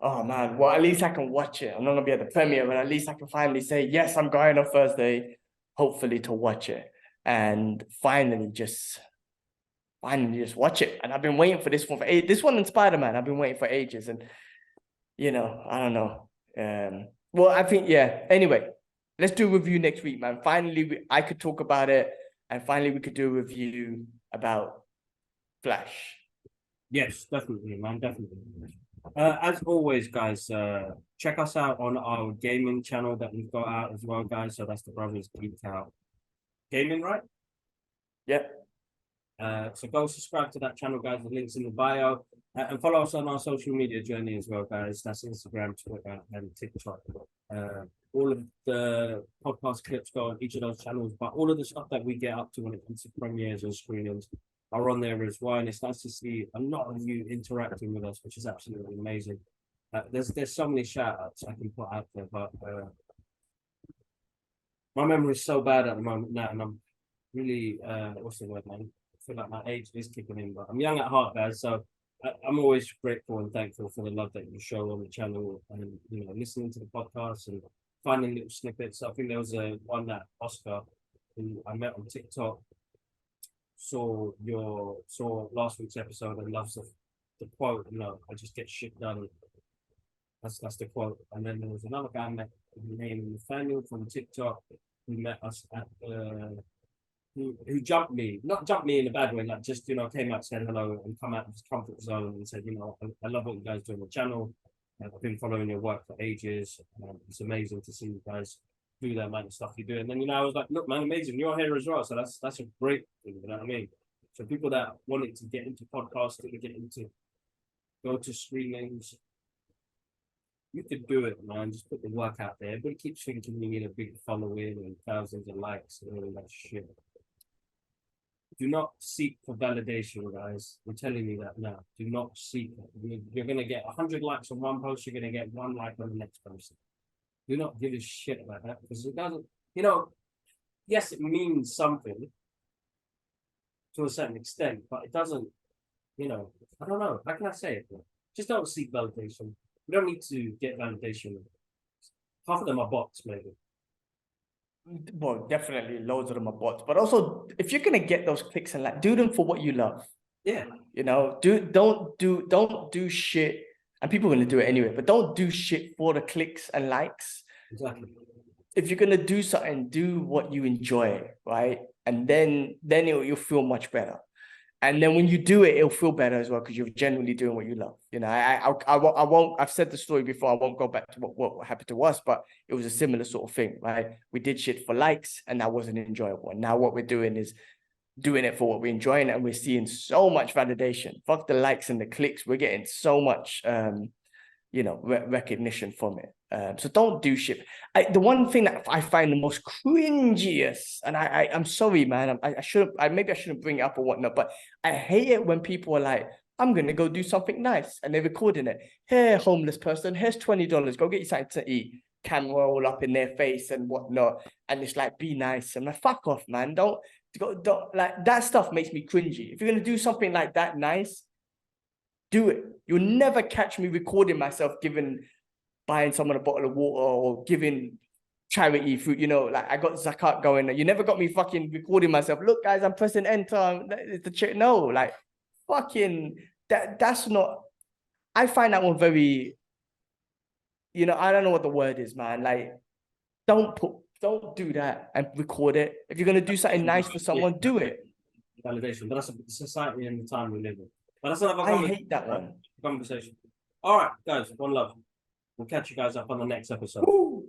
Oh man, well at least I can watch it. I'm not gonna be at the premiere, but at least I can finally say yes, I'm going on Thursday, hopefully to watch it, and finally just watch it. And I've been waiting for this one this one and Spider-Man. I've been waiting for ages, and you know, I don't know. Well, I think yeah. Anyway, let's do a review next week, man. Finally, I could talk about it, and finally we could do a review about Flash. Yes, definitely, man, definitely. As always, guys, check us out on our gaming channel that we've got out as well, guys. So that's the Brothers Geek Out Gaming, right? Yep. So go subscribe to that channel, guys. The link's in the bio. And follow us on our social media journey as well, guys. That's Instagram, Twitter, and TikTok. All of the podcast clips go on each of those channels, but all of the stuff that we get up to when it comes to premieres and screenings are on there as well. And it's nice to see a lot of you interacting with us, which is absolutely amazing. There's so many shout outs I can put out there, but my memory is so bad at the moment now, and I'm really what's the word, man? I feel like my age is kicking in, but I'm young at heart, guys. So I'm always grateful and thankful for the love that you show on the channel, and you know, listening to the podcast and finding little snippets. I think there was one that Oscar, who I met on TikTok, saw last week's episode and loves the quote. You know, I just get shit done. That's the quote. And then there was another guy I met named Nathaniel from TikTok who met us at who jumped me, not jumped me in a bad way, like just, you know, came out, said hello and come out of his comfort zone and said, you know, I love what you guys do on the channel. I've been following your work for ages. It's amazing to see you guys do that amount of stuff you do. And then, I was like, look, man, amazing. You're here as well. So that's a great thing, you know what I mean? So people that wanted to get into podcasting, go to screenings, you could do it, man. Just put the work out there. Everybody keeps thinking you need a big following and thousands of likes and all that shit. Do not seek for validation, guys. I'm telling you that now. Do not seek it. You're going to get 100 likes on one post. You're going to get 1 like on the next post. Do not give a shit about that because it doesn't, yes, it means something to a certain extent, but it doesn't, I don't know. How can I say it? Just don't seek validation. You don't need to get validation. Half of them are bots, maybe. Well, definitely loads of them are bots, but also if you're gonna get those clicks and do them for what you love. Yeah. Don't do shit, and people are gonna do it anyway, but don't do shit for the clicks and likes. Exactly. If you're gonna do something, do what you enjoy, right? And then you'll feel much better. And then when you do it, it'll feel better as well because you're genuinely doing what you love. I won't. I've said the story before. I won't go back to what happened to us, but it was a similar sort of thing, right? We did shit for likes, and that wasn't enjoyable. And now what we're doing is doing it for what we're enjoying, and we're seeing so much validation. Fuck the likes and the clicks. We're getting so much, recognition from it. So don't do shit. The one thing that I find the most cringiest, and I'm sorry, man, maybe I shouldn't bring it up or whatnot, but I hate it when people are like, I'm gonna go do something nice, and they're recording it. Here, homeless person, here's $20. Go get you something to eat. Camera all up in their face and whatnot, and it's like, be nice. I'm like, fuck off, man. Don't like that stuff makes me cringy. If you're gonna do something like that nice, do it. You'll never catch me recording myself buying someone a bottle of water or giving charity food, I got zakat going. You never got me fucking recording myself. Look, guys, I'm pressing enter. No, fucking that's not. I find that one very, I don't know what the word is, man. Don't do that and record it. If you're gonna do something nice for someone, do it. Validation, but that's the society and the time we live in. But that's another I hate that one. Conversation. All right, guys, one love. We'll catch you guys up on the next episode. Woo!